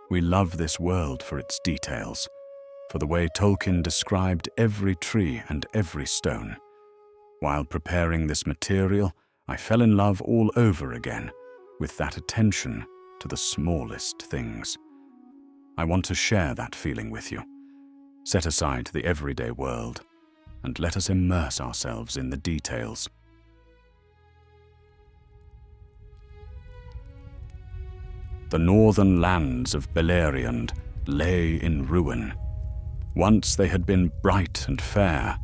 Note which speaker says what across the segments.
Speaker 1: We love this world for its details, for the way Tolkien described every tree and every stone. While preparing this material, I fell in love all over again with that attention to the smallest things. I want to share that feeling with you. Set aside the everyday world and let us immerse ourselves in the details. The northern lands of Beleriand lay in ruin. Once they had been bright and fair,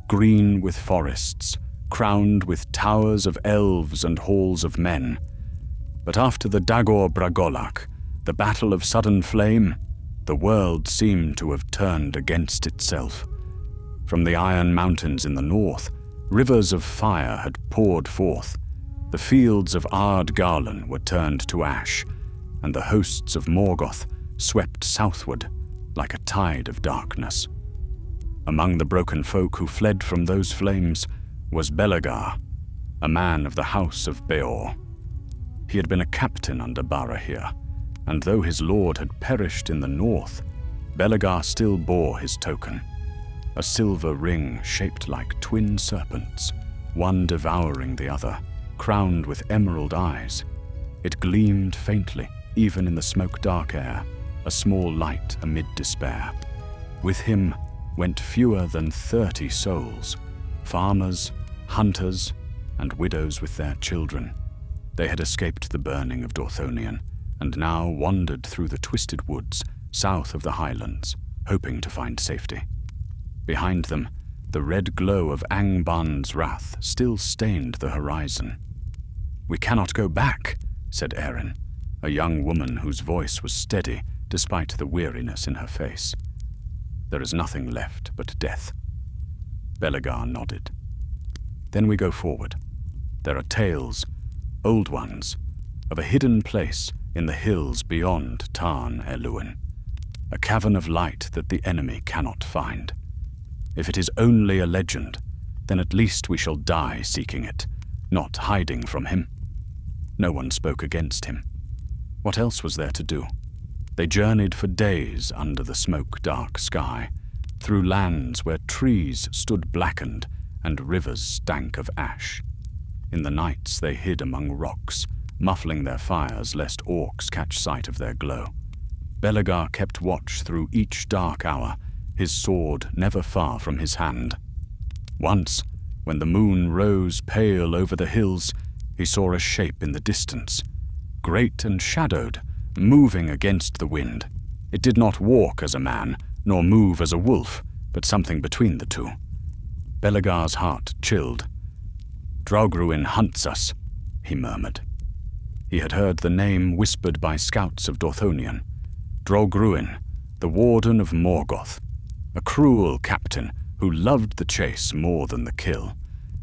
Speaker 1: green with forests, crowned with towers of elves and halls of men. But after the Dagor Bragolach, the Battle of Sudden Flame, the world seemed to have turned against itself. From the Iron Mountains in the north, rivers of fire had poured forth. The fields of Ardgarlan were turned to ash, and the hosts of Morgoth swept southward like a tide of darkness. Among the broken folk who fled from those flames was Belegar, a man of the house of Beor. He had been a captain under Barahir, and though his lord had perished in the north, Belegar still bore his token, a silver ring shaped like twin serpents, one devouring the other, crowned with emerald eyes. It gleamed faintly, even in the smoke-dark air, a small light amid despair. With him went fewer than 30 souls, farmers, hunters, and widows with their children. They had escaped the burning of Dorthonion, and now wandered through the twisted woods south of the highlands, hoping to find safety. Behind them, the red glow of Angband's wrath still stained the horizon. "We cannot go back," said Erin, a young woman whose voice was steady despite the weariness in her face. "There is nothing left but death." Belegar nodded. "Then we go forward. There are tales, old ones, of a hidden place in the hills beyond Tarn Eluin, a cavern of light that the enemy cannot find. If it is only a legend, then at least we shall die seeking it, not hiding from him." No one spoke against him. What else was there to do? They journeyed for days under the smoke-dark sky, through lands where trees stood blackened and rivers stank of ash. In the nights they hid among rocks, muffling their fires lest orcs catch sight of their glow. Belegar kept watch through each dark hour, his sword never far from his hand. Once, when the moon rose pale over the hills, he saw a shape in the distance, great and shadowed, moving against the wind. It did not walk as a man, nor move as a wolf, but something between the two. Belegar's heart chilled. "Draugruin hunts us," he murmured. He had heard the name whispered by scouts of Dorthonion. Draugruin, the warden of Morgoth, a cruel captain who loved the chase more than the kill.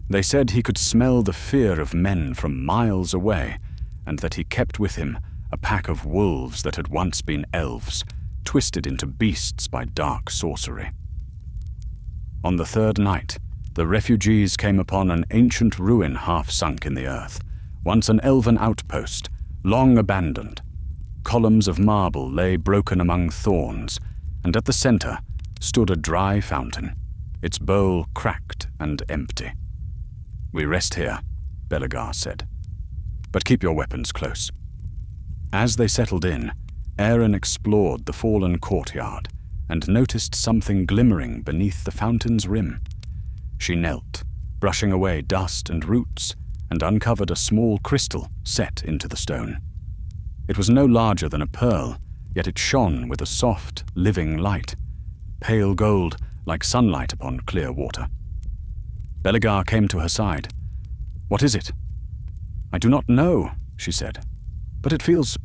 Speaker 1: They said he could smell the fear of men from miles away, and that he kept with him a pack of wolves that had once been elves, twisted into beasts by dark sorcery. On the third night, the refugees came upon an ancient ruin half sunk in the earth, once an elven outpost, long abandoned. Columns of marble lay broken among thorns, and at the center stood a dry fountain, its bowl cracked and empty. "We rest here," Belegar said. "But keep your weapons close." As they settled in, Erin explored the fallen courtyard and noticed something glimmering beneath the fountain's rim. She knelt, brushing away dust and roots, and uncovered a small crystal set into the stone. It was no larger than a pearl, yet it shone with a soft, living light, pale gold like sunlight upon clear water. Belegar came to her side. "What is it?" "I do not know," she said, "but it feels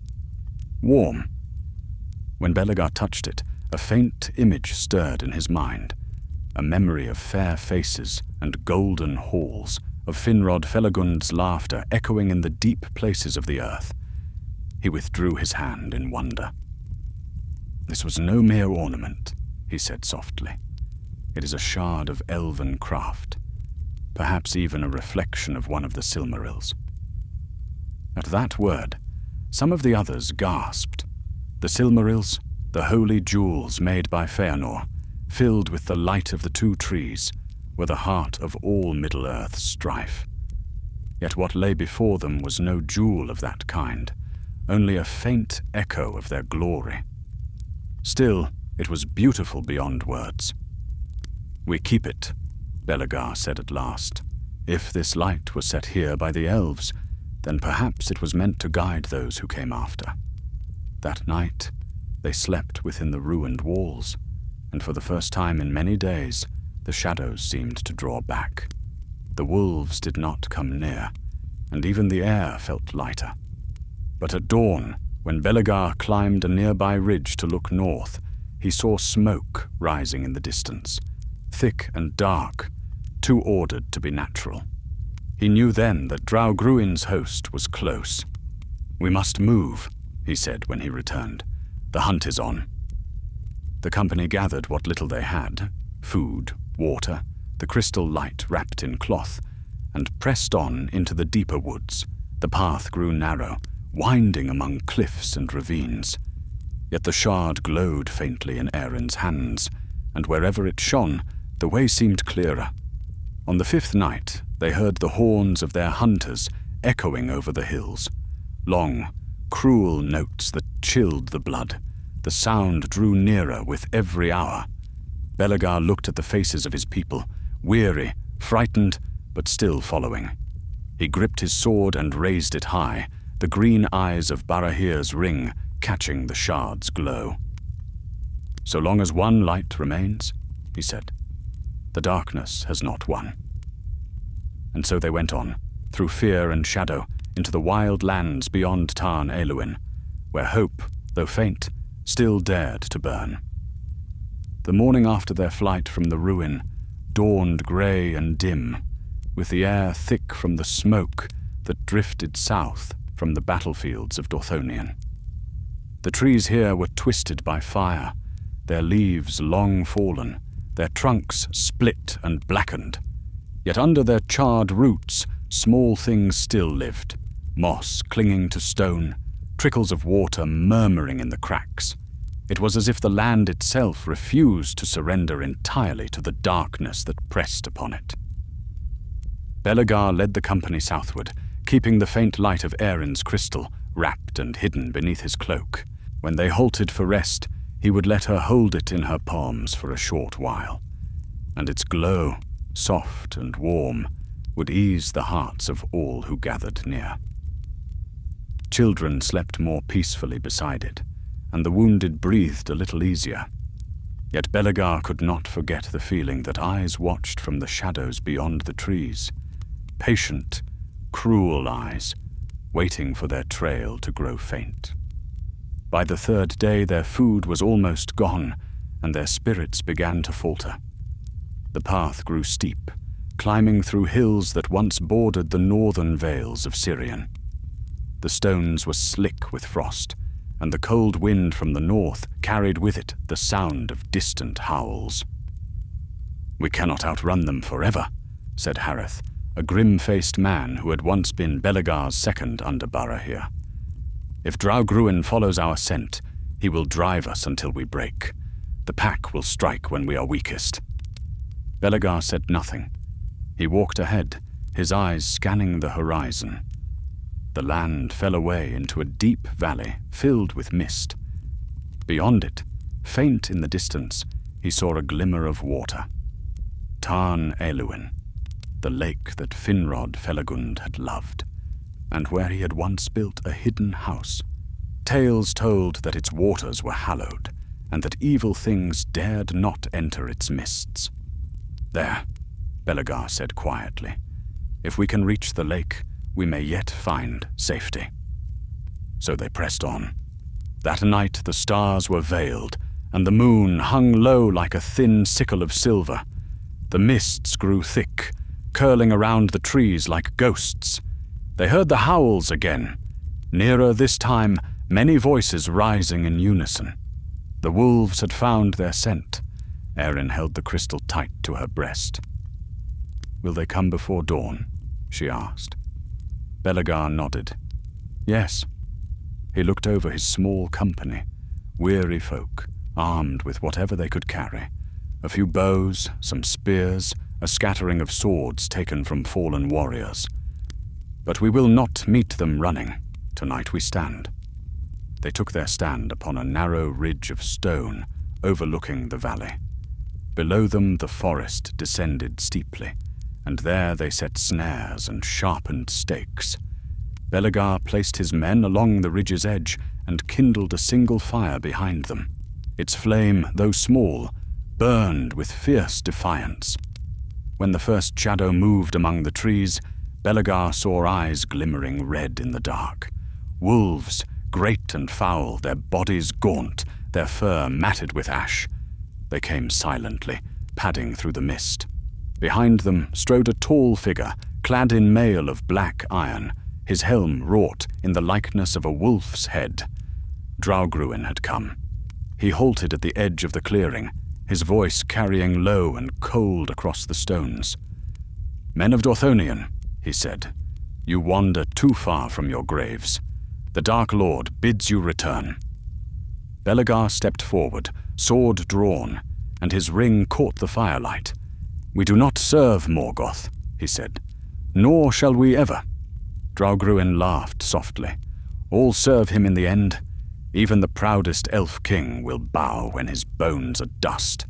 Speaker 1: warm." When Belegar touched it, a faint image stirred in his mind, a memory of fair faces and golden halls, of Finrod Felagund's laughter echoing in the deep places of the earth. He withdrew his hand in wonder. "This was no mere ornament," he said softly. "It is a shard of elven craft, perhaps even a reflection of one of the Silmarils." At that word, some of the others gasped. The Silmarils, the holy jewels made by Feanor, filled with the light of the two trees, were the heart of all Middle-earth's strife. Yet what lay before them was no jewel of that kind, only a faint echo of their glory. Still, it was beautiful beyond words. "We keep it," Belegar said at last. "If this light was set here by the elves, then perhaps it was meant to guide those who came after." That night, they slept within the ruined walls, and for the first time in many days, the shadows seemed to draw back. The wolves did not come near, and even the air felt lighter. But at dawn, when Belegar climbed a nearby ridge to look north, he saw smoke rising in the distance, thick and dark, too ordered to be natural. He knew then that Draugruin's host was close. "We must move," he said when he returned. "The hunt is on." The company gathered what little they had, food, water, the crystal light wrapped in cloth, and pressed on into the deeper woods. The path grew narrow, winding among cliffs and ravines. Yet the shard glowed faintly in Erin's hands, and wherever it shone, the way seemed clearer. On the 5th night, they heard the horns of their hunters echoing over the hills. Long, cruel notes that chilled the blood. The sound drew nearer with every hour. Belegar looked at the faces of his people, weary, frightened, but still following. He gripped his sword and raised it high, the green eyes of Barahir's ring catching the shard's glow. "So long as one light remains," he said, "the darkness has not won." And so they went on, through fear and shadow, into the wild lands beyond Tarn Eluin, where hope, though faint, still dared to burn. The morning after their flight from the ruin dawned grey and dim, with the air thick from the smoke that drifted south from the battlefields of Dorthonion. The trees here were twisted by fire, their leaves long fallen, their trunks split and blackened. Yet under their charred roots, small things still lived, moss clinging to stone, trickles of water murmuring in the cracks. It was as if the land itself refused to surrender entirely to the darkness that pressed upon it. Belegar led the company southward, keeping the faint light of Erin's crystal wrapped and hidden beneath his cloak. When they halted for rest, he would let her hold it in her palms for a short while, and its glow, soft and warm, would ease the hearts of all who gathered near. Children slept more peacefully beside it, and the wounded breathed a little easier. Yet Belegar could not forget the feeling that eyes watched from the shadows beyond the trees, patient, cruel eyes, waiting for their trail to grow faint. By the 3rd day their food was almost gone, and their spirits began to falter. The path grew steep, climbing through hills that once bordered the northern vales of Sirion. The stones were slick with frost, and the cold wind from the north carried with it the sound of distant howls. "We cannot outrun them forever," said Hareth, a grim-faced man who had once been Belegar's second under Barahir. "If Draugruin follows our scent, he will drive us until we break. The pack will strike when we are weakest." Belegar said nothing. He walked ahead, his eyes scanning the horizon. The land fell away into a deep valley filled with mist. Beyond it, faint in the distance, he saw a glimmer of water. Tarn Eluin, the lake that Finrod Felagund had loved, and where he had once built a hidden house. Tales told that its waters were hallowed, and that evil things dared not enter its mists. "There," Belegar said quietly. "If we can reach the lake, we may yet find safety." So they pressed on. That night the stars were veiled, and the moon hung low like a thin sickle of silver. The mists grew thick, curling around the trees like ghosts. They heard the howls again, nearer this time, many voices rising in unison. The wolves had found their scent. Erin held the crystal tight to her breast. "Will they come before dawn?" she asked. Belegar nodded. "Yes." He looked over his small company, weary folk, armed with whatever they could carry. A few bows, some spears, a scattering of swords taken from fallen warriors. But we will not meet them running. Tonight we stand. They took their stand upon a narrow ridge of stone overlooking the valley. Below them the forest descended steeply, and there they set snares and sharpened stakes. Belegar placed his men along the ridge's edge and kindled a single fire behind them. Its flame, though small, burned with fierce defiance. When the first shadow moved among the trees, Belegar saw eyes glimmering red in the dark. Wolves, great and foul, their bodies gaunt, their fur matted with ash. They came silently, padding through the mist. Behind them strode a tall figure, clad in mail of black iron, his helm wrought in the likeness of a wolf's head. Draugruin had come. He halted at the edge of the clearing, his voice carrying low and cold across the stones. "Men of Dorthonion," he said, "you wander too far from your graves. The Dark Lord bids you return." Belegar stepped forward, sword drawn, and his ring caught the firelight. "We do not serve Morgoth," he said, "nor shall we ever." Draugruin laughed softly. "All serve him in the end. Even the proudest elf king will bow when his bones are dust.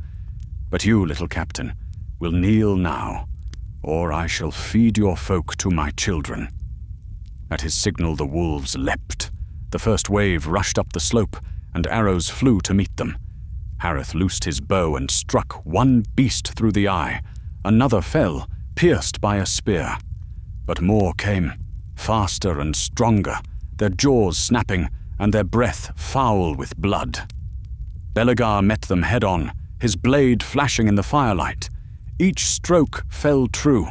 Speaker 1: But you, little captain, will kneel now, or I shall feed your folk to my children." At his signal the wolves leapt. The first wave rushed up the slope, and arrows flew to meet them. Hareth loosed his bow and struck one beast through the eye. Another fell, pierced by a spear. But more came, faster and stronger, their jaws snapping, and their breath foul with blood. Belegar met them head-on, his blade flashing in the firelight. Each stroke fell true,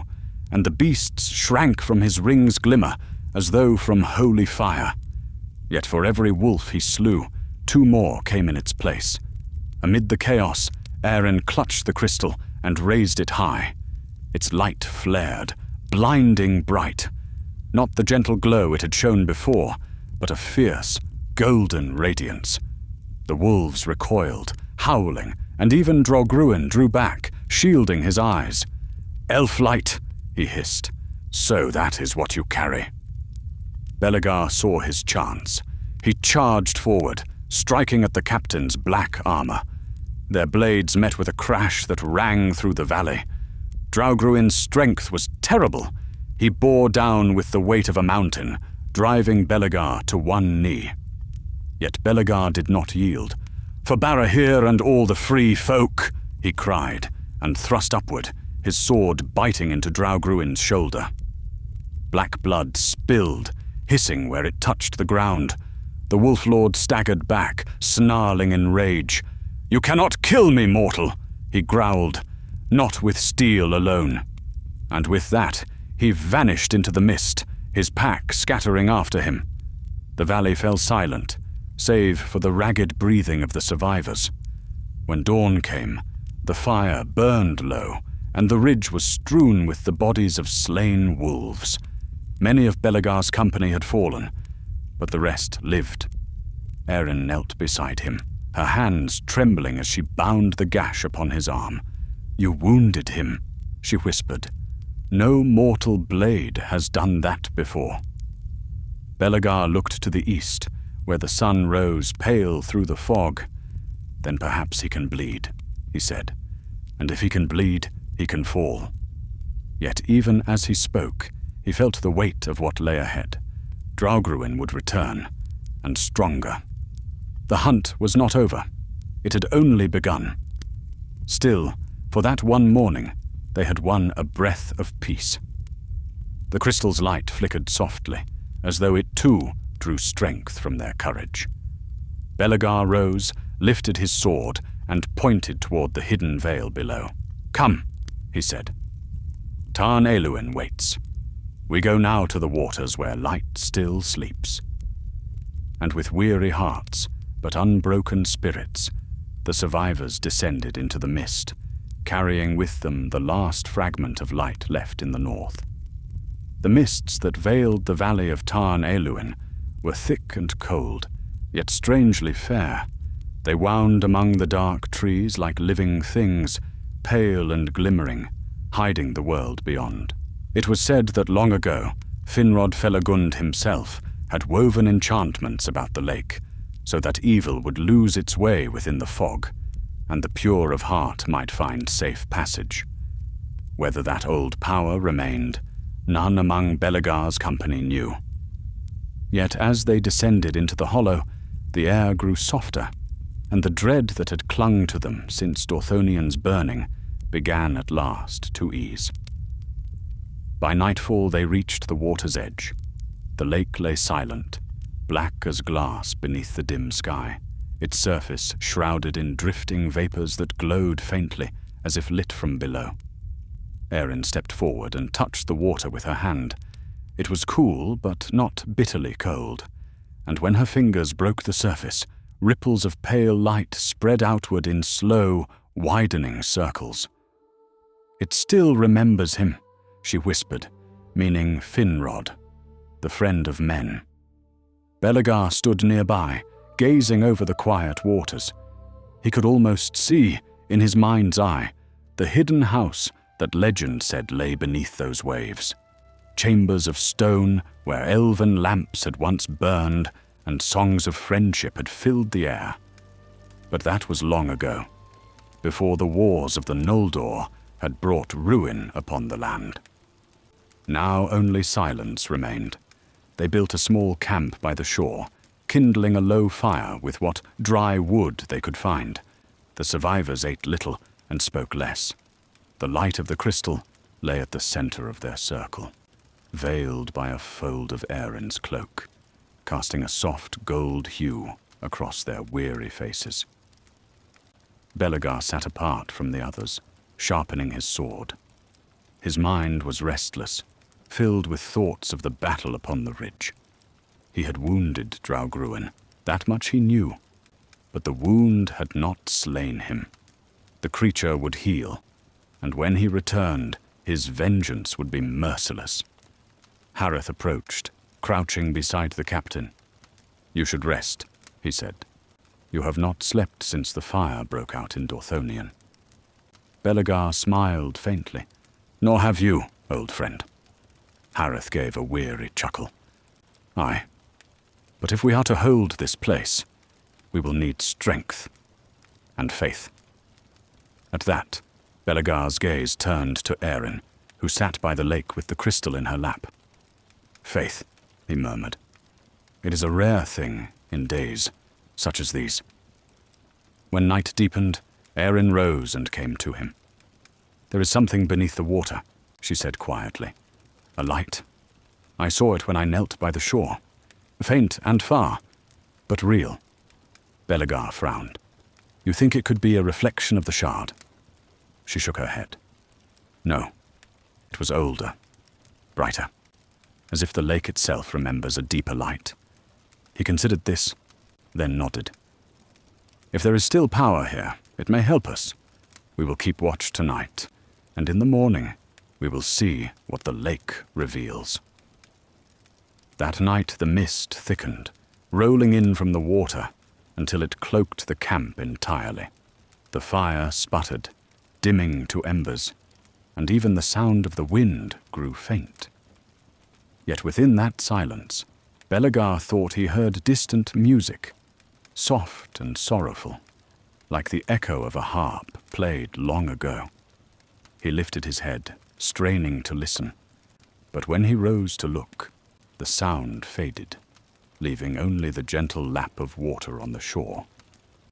Speaker 1: and the beasts shrank from his ring's glimmer, as though from holy fire. Yet for every wolf he slew, 2 more came in its place. Amid the chaos, Eren clutched the crystal and raised it high. Its light flared, blinding bright. Not the gentle glow it had shown before, but a fierce, golden radiance. The wolves recoiled, howling, and even Draugruin drew back, shielding his eyes. "Elf light," he hissed. "So that is what you carry." Belegar saw his chance. He charged forward, striking at the captain's black armor. Their blades met with a crash that rang through the valley. Draugruin's strength was terrible. He bore down with the weight of a mountain, driving Belegar to one knee. Yet Belegar did not yield. "For Barahir and all the free folk," he cried, and thrust upward, his sword biting into Draugruin's shoulder. Black blood spilled, hissing where it touched the ground. The Wolf Lord staggered back, snarling in rage. "You cannot kill me, mortal," he growled, "not with steel alone." And with that, he vanished into the mist, his pack scattering after him. The valley fell silent, save for the ragged breathing of the survivors. When dawn came, the fire burned low, and the ridge was strewn with the bodies of slain wolves. Many of Belegar's company had fallen, but the rest lived. Eren knelt beside him, her hands trembling as she bound the gash upon his arm. "You wounded him," she whispered. "No mortal blade has done that before." Belegar looked to the east, where the sun rose pale through the fog. "Then perhaps he can bleed," he said. "And if he can bleed, he can fall." Yet even as he spoke, he felt the weight of what lay ahead. Draugruin would return, and stronger. The hunt was not over. It had only begun. Still, for that one morning, they had won a breath of peace. The crystal's light flickered softly, as though it too drew strength from their courage. Belegar rose, lifted his sword, and pointed toward the hidden vale below. "Come," he said. "Tarn Eluin waits. We go now to the waters where light still sleeps." And with weary hearts, but unbroken spirits, the survivors descended into the mist, carrying with them the last fragment of light left in the north. The mists that veiled the valley of Tarn Eluin were thick and cold, yet strangely fair. They wound among the dark trees like living things, pale and glimmering, hiding the world beyond. It was said that long ago, Finrod Felagund himself had woven enchantments about the lake, so that evil would lose its way within the fog, and the pure of heart might find safe passage. Whether that old power remained, none among Belegar's company knew. Yet as they descended into the hollow, the air grew softer, and the dread that had clung to them since Dorthonian's burning began at last to ease. By nightfall they reached the water's edge. The lake lay silent, black as glass beneath the dim sky, its surface shrouded in drifting vapors that glowed faintly as if lit from below. Erin stepped forward and touched the water with her hand. It was cool, but not bitterly cold, and when her fingers broke the surface, ripples of pale light spread outward in slow, widening circles. "It still remembers him," she whispered, meaning Finrod, the friend of men. Belegar stood nearby, gazing over the quiet waters. He could almost see, in his mind's eye, the hidden house that legend said lay beneath those waves. Chambers of stone where elven lamps had once burned and songs of friendship had filled the air. But that was long ago, before the wars of the Noldor had brought ruin upon the land. Now only silence remained. They built a small camp by the shore, kindling a low fire with what dry wood they could find. The survivors ate little and spoke less. The light of the crystal lay at the center of their circle, veiled by a fold of Erin's cloak, casting a soft gold hue across their weary faces. Belegar sat apart from the others, sharpening his sword. His mind was restless, filled with thoughts of the battle upon the ridge. He had wounded Draugruin, that much he knew, but the wound had not slain him. The creature would heal, and when he returned, his vengeance would be merciless. Hareth approached, crouching beside the captain. "You should rest," he said. "You have not slept since the fire broke out in Dorthonion." Belegar smiled faintly. "Nor have you, old friend." Hareth gave a weary chuckle. "Aye, but if we are to hold this place, we will need strength and faith." At that, Belegar's gaze turned to Erin, who sat by the lake with the crystal in her lap. "Faith," he murmured. "It is a rare thing in days such as these." When night deepened, Erin rose and came to him. "There is something beneath the water," she said quietly. "A light. I saw it when I knelt by the shore. Faint and far, but real." Belegar frowned. "You think it could be a reflection of the shard?" She shook her head. "No, it was older, brighter, as if the lake itself remembers a deeper light." He considered this, then nodded. "If there is still power here, it may help us. We will keep watch tonight, and in the morning we will see what the lake reveals." That night the mist thickened, rolling in from the water until it cloaked the camp entirely. The fire sputtered, dimming to embers, and even the sound of the wind grew faint. Yet within that silence, Belegar thought he heard distant music, soft and sorrowful, like the echo of a harp played long ago. He lifted his head, straining to listen, but when he rose to look, the sound faded, leaving only the gentle lap of water on the shore.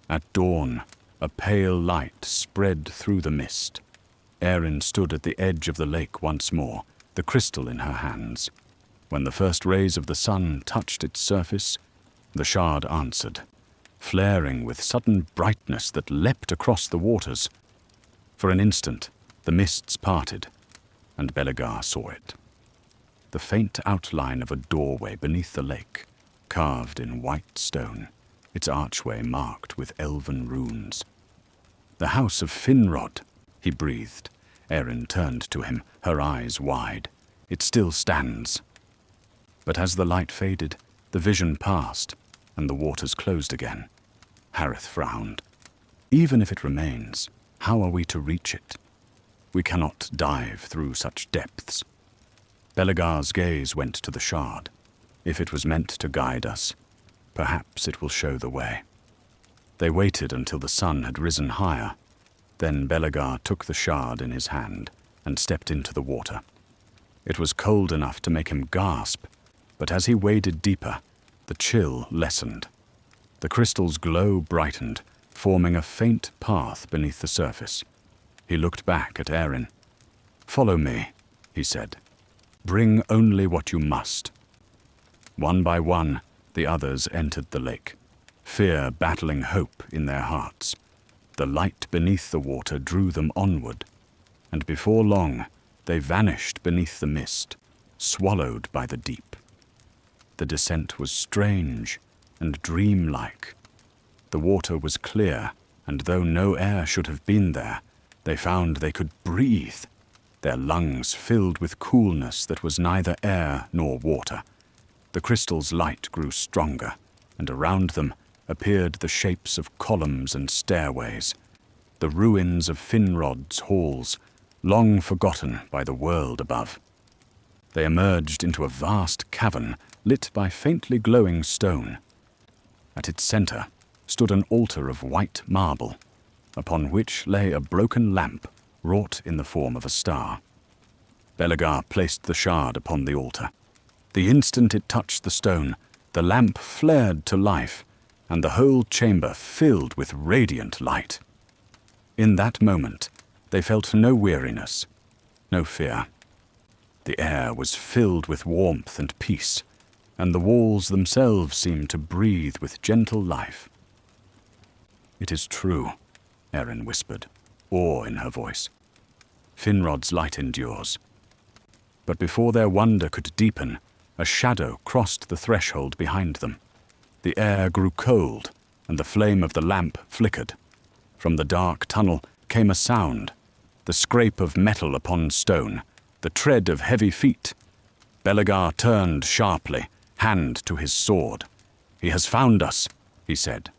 Speaker 1: At dawn, a pale light spread through the mist. Erin stood at the edge of the lake once more, the crystal in her hands. When the first rays of the sun touched its surface, the shard answered, flaring with sudden brightness that leapt across the waters. For an instant, the mists parted, and Belegar saw it. The faint outline of a doorway beneath the lake, carved in white stone, its archway marked with elven runes. "The house of Finrod," he breathed. Erin turned to him, her eyes wide. "It still stands." But as the light faded, the vision passed, and the waters closed again. Harith frowned. Even if it remains, how are we to reach it? We cannot dive through such depths. Belegar's gaze went to the shard. If it was meant to guide us, perhaps it will show the way. They waited until the sun had risen higher. Then Belegar took the shard in his hand and stepped into the water. It was cold enough to make him gasp, but as he waded deeper, the chill lessened. The crystal's glow brightened, forming a faint path beneath the surface. He looked back at Erin. "Follow me," he said. "Bring only what you must." One by one, the others entered the lake, fear battling hope in their hearts. The light beneath the water drew them onward, and before long they vanished beneath the mist, swallowed by the deep. The descent was strange and dreamlike. The water was clear, and though no air should have been there, they found they could breathe, their lungs filled with coolness that was neither air nor water. The crystal's light grew stronger, and around them appeared the shapes of columns and stairways, the ruins of Finrod's halls, long forgotten by the world above. They emerged into a vast cavern lit by faintly glowing stone. At its center stood an altar of white marble, upon which lay a broken lamp wrought in the form of a star. Belegar placed the shard upon the altar. The instant it touched the stone, the lamp flared to life, and the whole chamber filled with radiant light. In that moment, they felt no weariness, no fear. The air was filled with warmth and peace, and the walls themselves seemed to breathe with gentle life. "It is true," Erin whispered, awe in her voice. "Finrod's light endures." But before their wonder could deepen, a shadow crossed the threshold behind them. The air grew cold, and the flame of the lamp flickered. From the dark tunnel came a sound, the scrape of metal upon stone, the tread of heavy feet. Belegar turned sharply, hand to his sword. "He has found us," he said.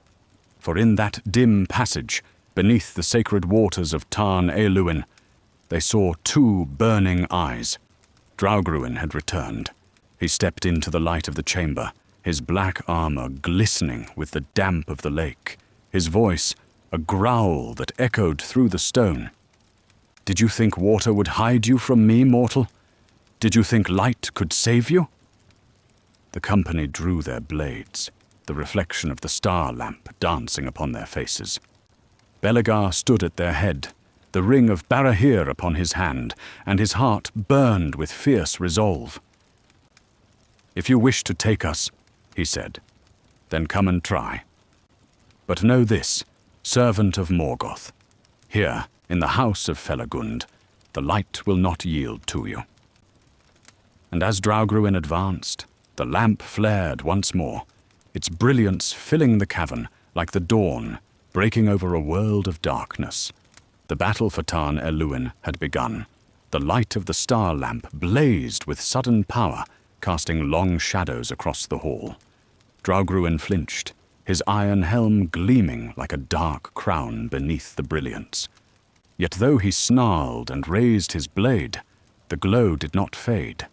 Speaker 1: For in that dim passage, beneath the sacred waters of Tarn Eluin, they saw two burning eyes. Draugruin had returned. He stepped into the light of the chamber, his black armor glistening with the damp of the lake, his voice a growl that echoed through the stone. "Did you think water would hide you from me, mortal? Did you think light could save you?" The company drew their blades, the reflection of the star lamp dancing upon their faces. Belegar stood at their head, the ring of Barahir upon his hand, and his heart burned with fierce resolve. "If you wish to take us," he said, "then come and try. But know this, servant of Morgoth, here, in the house of Felagund, the light will not yield to you." And as Draugruin advanced, the lamp flared once more, its brilliance filling the cavern like the dawn, breaking over a world of darkness. The battle for Tarn Eluin had begun. The light of the star lamp blazed with sudden power, casting long shadows across the hall. Draugruin flinched, his iron helm gleaming like a dark crown beneath the brilliance. Yet though he snarled and raised his blade, the glow did not fade.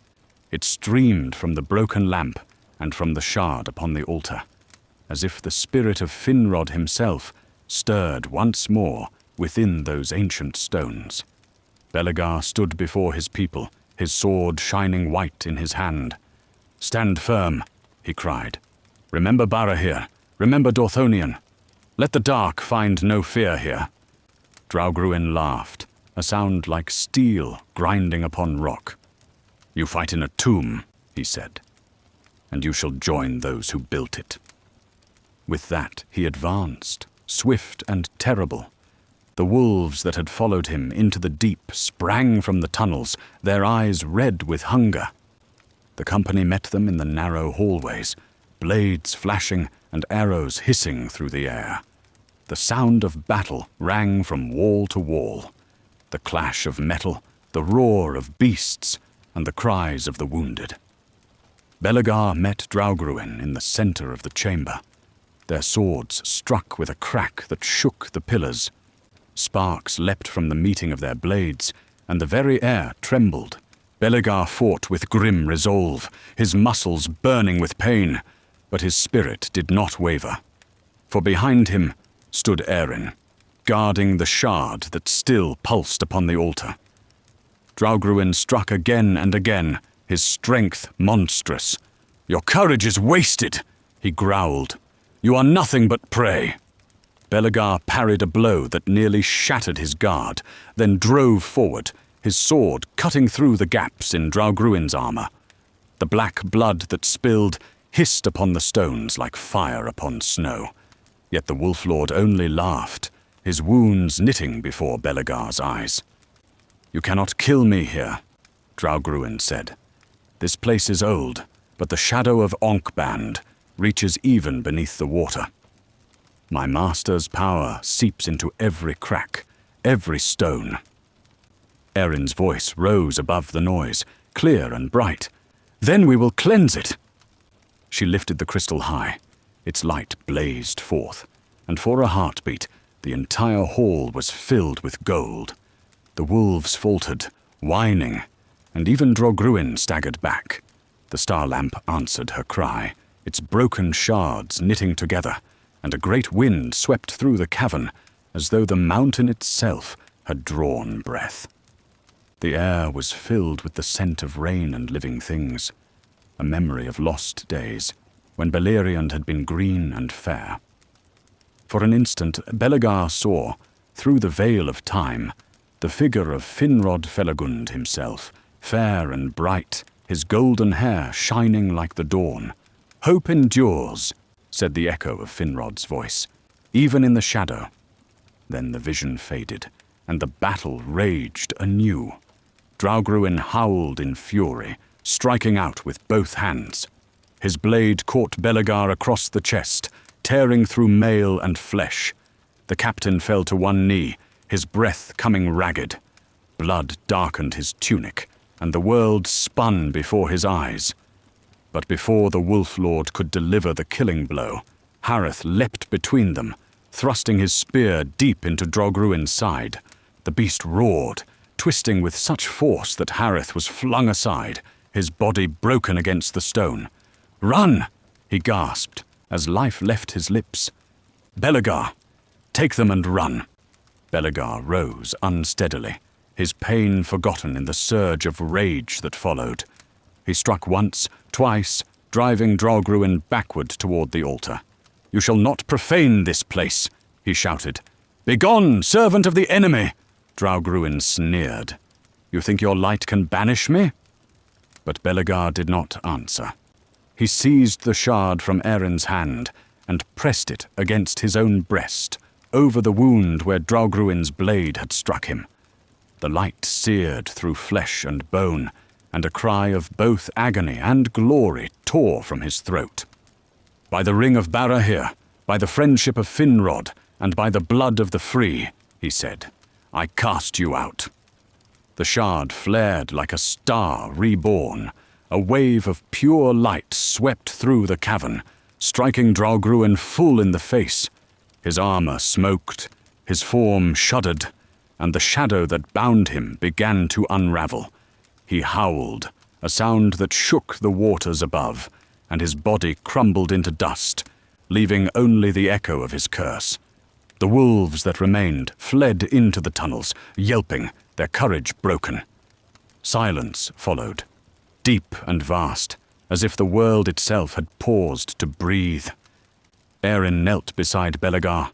Speaker 1: It streamed from the broken lamp and from the shard upon the altar, as if the spirit of Finrod himself stirred once more within those ancient stones. Belegar stood before his people, his sword shining white in his hand. "Stand firm," he cried. "Remember Barahir, remember Dorthonion. Let the dark find no fear here." Draugruin laughed, a sound like steel grinding upon rock. "You fight in a tomb," he said, "and you shall join those who built it." With that he advanced, swift and terrible. The wolves that had followed him into the deep sprang from the tunnels, their eyes red with hunger. The company met them in the narrow hallways, blades flashing and arrows hissing through the air. The sound of battle rang from wall to wall, the clash of metal, the roar of beasts, and the cries of the wounded. Belegar met Draugruin in the center of the chamber. Their swords struck with a crack that shook the pillars. Sparks leapt from the meeting of their blades, and the very air trembled. Belegar fought with grim resolve, his muscles burning with pain, but his spirit did not waver. For behind him stood Erin, guarding the shard that still pulsed upon the altar. Draugruin struck again and again, his strength monstrous. "Your courage is wasted," he growled. "You are nothing but prey." Belegar parried a blow that nearly shattered his guard, then drove forward, his sword cutting through the gaps in Draugruin's armor. The black blood that spilled hissed upon the stones like fire upon snow. Yet the Wolf Lord only laughed, his wounds knitting before Belegar's eyes. "You cannot kill me here," Draugruin said. "This place is old, but the shadow of Onkband reaches even beneath the water. My master's power seeps into every crack, every stone." Erin's voice rose above the noise, clear and bright. "Then we will cleanse it." She lifted the crystal high. Its light blazed forth, and for a heartbeat, the entire hall was filled with gold. The wolves faltered, whining, and even Draugruin staggered back. The star lamp answered her cry, its broken shards knitting together, and a great wind swept through the cavern, as though the mountain itself had drawn breath. The air was filled with the scent of rain and living things, a memory of lost days, when Beleriand had been green and fair. For an instant, Belegar saw, through the veil of time, the figure of Finrod Felagund himself, fair and bright, his golden hair shining like the dawn. "Hope endures," said the echo of Finrod's voice, "even in the shadow." Then the vision faded, and the battle raged anew. Draugruin howled in fury, striking out with both hands. His blade caught Belegar across the chest, tearing through mail and flesh. The captain fell to one knee, his breath coming ragged. Blood darkened his tunic, and the world spun before his eyes. But before the Wolf Lord could deliver the killing blow, Hareth leapt between them, thrusting his spear deep into Draugruin's side. The beast roared, twisting with such force that Hareth was flung aside, his body broken against the stone. "Run!" he gasped, as life left his lips. "Belegar, take them and run." Belegar rose unsteadily, his pain forgotten in the surge of rage that followed. He struck once, twice, driving Draugruin backward toward the altar. "You shall not profane this place," he shouted. "Begone, servant of the enemy!" Draugruin sneered. "You think your light can banish me?" But Belegar did not answer. He seized the shard from Erin's hand and pressed it against his own breast, over the wound where Draugruin's blade had struck him. The light seared through flesh and bone, and a cry of both agony and glory tore from his throat. "By the ring of Barahir, by the friendship of Finrod, and by the blood of the free," he said, "I cast you out." The shard flared like a star reborn. A wave of pure light swept through the cavern, striking Draugruin full in the face. His armor smoked, his form shuddered, and the shadow that bound him began to unravel. He howled, a sound that shook the waters above, and his body crumbled into dust, leaving only the echo of his curse. The wolves that remained fled into the tunnels, yelping, their courage broken. Silence followed, deep and vast, as if the world itself had paused to breathe. Erin knelt beside Belegar.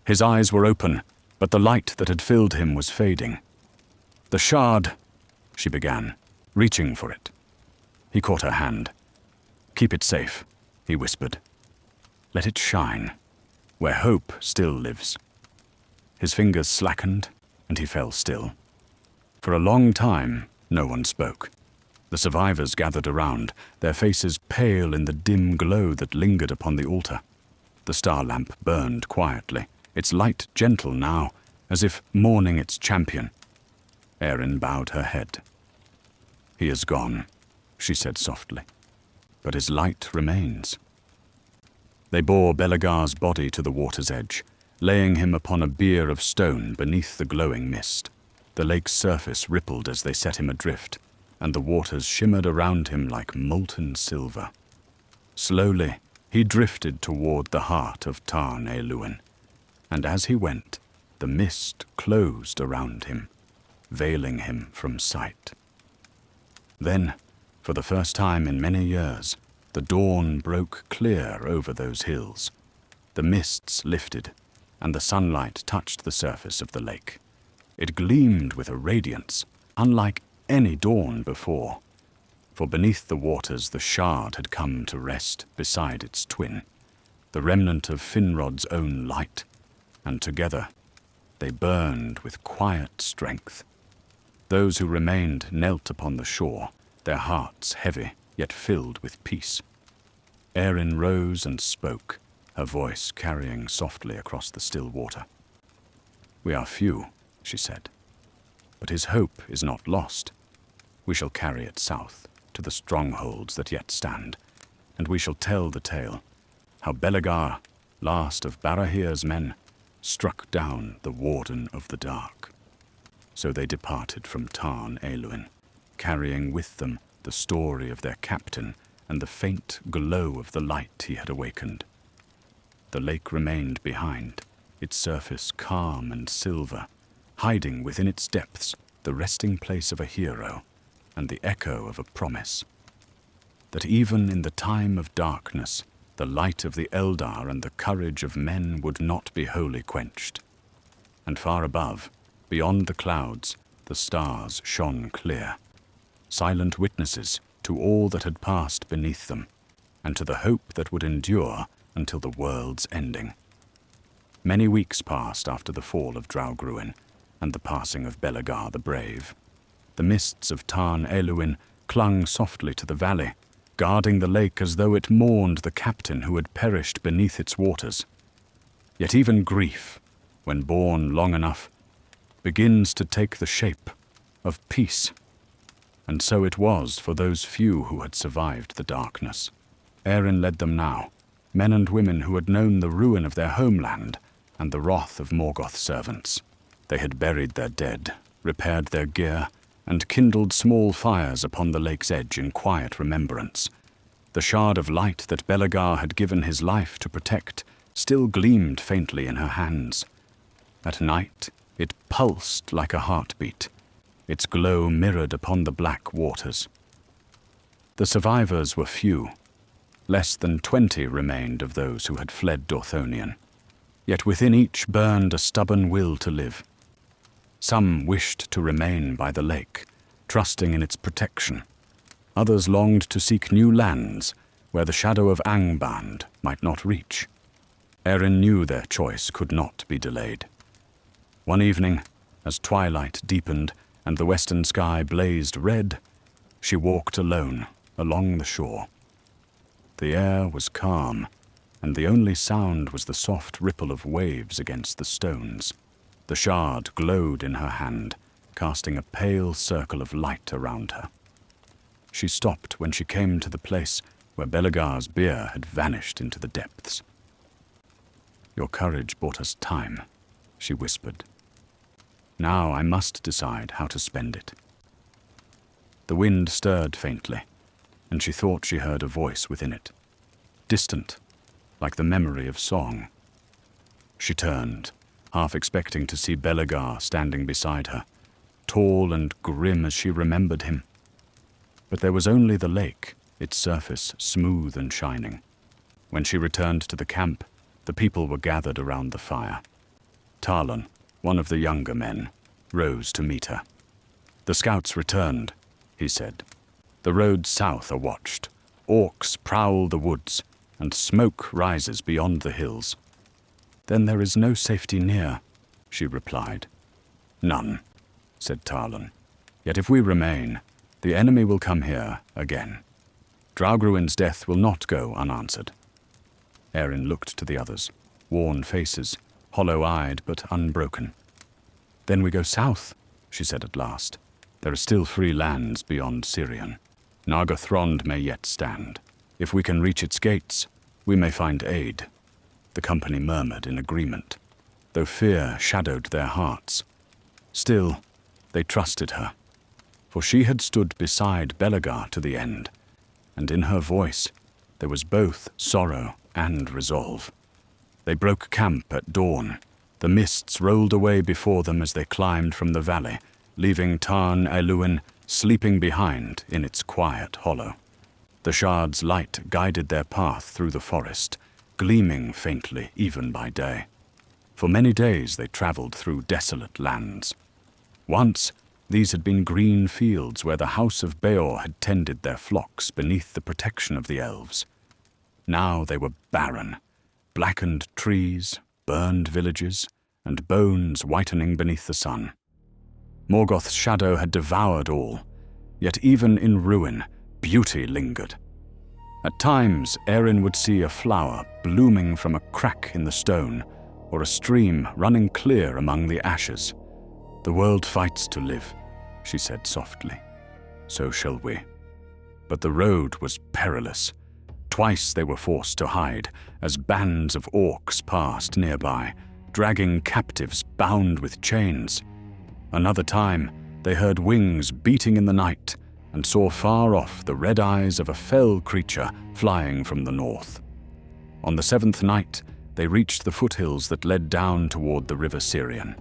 Speaker 1: His eyes were open, but the light that had filled him was fading. "The shard," she began, reaching for it. He caught her hand. "Keep it safe," he whispered. "Let it shine, where hope still lives." His fingers slackened, and he fell still. For a long time, no one spoke. The survivors gathered around, their faces pale in the dim glow that lingered upon the altar. The star lamp burned quietly, its light gentle now, as if mourning its champion. Erin bowed her head. "He is gone," she said softly, "but his light remains." They bore Belegar's body to the water's edge, laying him upon a bier of stone beneath the glowing mist. The lake's surface rippled as they set him adrift, and the waters shimmered around him like molten silver. Slowly, he drifted toward the heart of Tarn Elwyn, and as he went, the mist closed around him, veiling him from sight. Then, for the first time in many years, the dawn broke clear over those hills. The mists lifted, and the sunlight touched the surface of the lake. It gleamed with a radiance unlike any dawn before, for beneath the waters the shard had come to rest beside its twin, the remnant of Finrod's own light, and together they burned with quiet strength. Those who remained knelt upon the shore, their hearts heavy yet filled with peace. Erin rose and spoke, her voice carrying softly across the still water. "We are few," she said, "but his hope is not lost. We shall carry it south, to the strongholds that yet stand, and we shall tell the tale, how Belegar, last of Barahir's men, struck down the Warden of the Dark." So they departed from Tarn Elwyn, carrying with them the story of their captain and the faint glow of the light he had awakened. The lake remained behind, its surface calm and silver, hiding within its depths the resting place of a hero and the echo of a promise. That even in the time of darkness, the light of the Eldar and the courage of men would not be wholly quenched. And far above, beyond the clouds, the stars shone clear, silent witnesses to all that had passed beneath them, and to the hope that would endure until the world's ending. Many weeks passed after the fall of Draugruin and the passing of Belegar the Brave. The mists of Tarn Elwyn clung softly to the valley, guarding the lake as though it mourned the captain who had perished beneath its waters. Yet even grief, when borne long enough, begins to take the shape of peace. And so it was for those few who had survived the darkness. Erin led them now, men and women who had known the ruin of their homeland and the wrath of Morgoth's servants. They had buried their dead, repaired their gear, and kindled small fires upon the lake's edge in quiet remembrance. The shard of light that Belegar had given his life to protect still gleamed faintly in her hands. At night, it pulsed like a heartbeat, its glow mirrored upon the black waters. The survivors were few. Less than 20 remained of those who had fled Dorthonion. Yet within each burned a stubborn will to live. Some wished to remain by the lake, trusting in its protection. Others longed to seek new lands where the shadow of Angband might not reach. Erin knew their choice could not be delayed. One evening, as twilight deepened and the western sky blazed red, she walked alone along the shore. The air was calm, and the only sound was the soft ripple of waves against the stones. The shard glowed in her hand, casting a pale circle of light around her. She stopped when she came to the place where Belegar's bier had vanished into the depths. "Your courage bought us time," she whispered. "Now I must decide how to spend it." The wind stirred faintly, and she thought she heard a voice within it, distant, like the memory of song. She turned, half expecting to see Belegar standing beside her, tall and grim as she remembered him. But there was only the lake, its surface smooth and shining. When she returned to the camp, the people were gathered around the fire. Talon, one of the younger men, rose to meet her. "The scouts returned," he said. "The roads south are watched. Orcs prowl the woods, and smoke rises beyond the hills." "Then there is no safety near," she replied. "None," said Talon. "Yet if we remain, the enemy will come here again. Draugruin's death will not go unanswered." Erin looked to the others, worn faces, hollow-eyed but unbroken. "Then we go south," she said at last. "There are still free lands beyond Sirion. Nargothrond may yet stand. If we can reach its gates, "We may find aid," the company murmured in agreement, though fear shadowed their hearts. Still, they trusted her, for she had stood beside Belegar to the end, and in her voice there was both sorrow and resolve. They broke camp at dawn. The mists rolled away before them as they climbed from the valley, leaving Tarn Elwyn sleeping behind in its quiet hollow. The shard's light guided their path through the forest, gleaming faintly even by day. For many days they travelled through desolate lands. Once, these had been green fields where the house of Beor had tended their flocks beneath the protection of the elves. Now they were barren, blackened trees, burned villages, and bones whitening beneath the sun. Morgoth's shadow had devoured all, yet even in ruin, beauty lingered. At times, Erin would see a flower blooming from a crack in the stone, or a stream running clear among the ashes. "The world fights to live," she said softly. "So shall we." But the road was perilous. Twice they were forced to hide, as bands of orcs passed nearby, dragging captives bound with chains. Another time, they heard wings beating in the night and saw far off the red eyes of a fell creature flying from the north. On the seventh night, they reached the foothills that led down toward the river Sirion.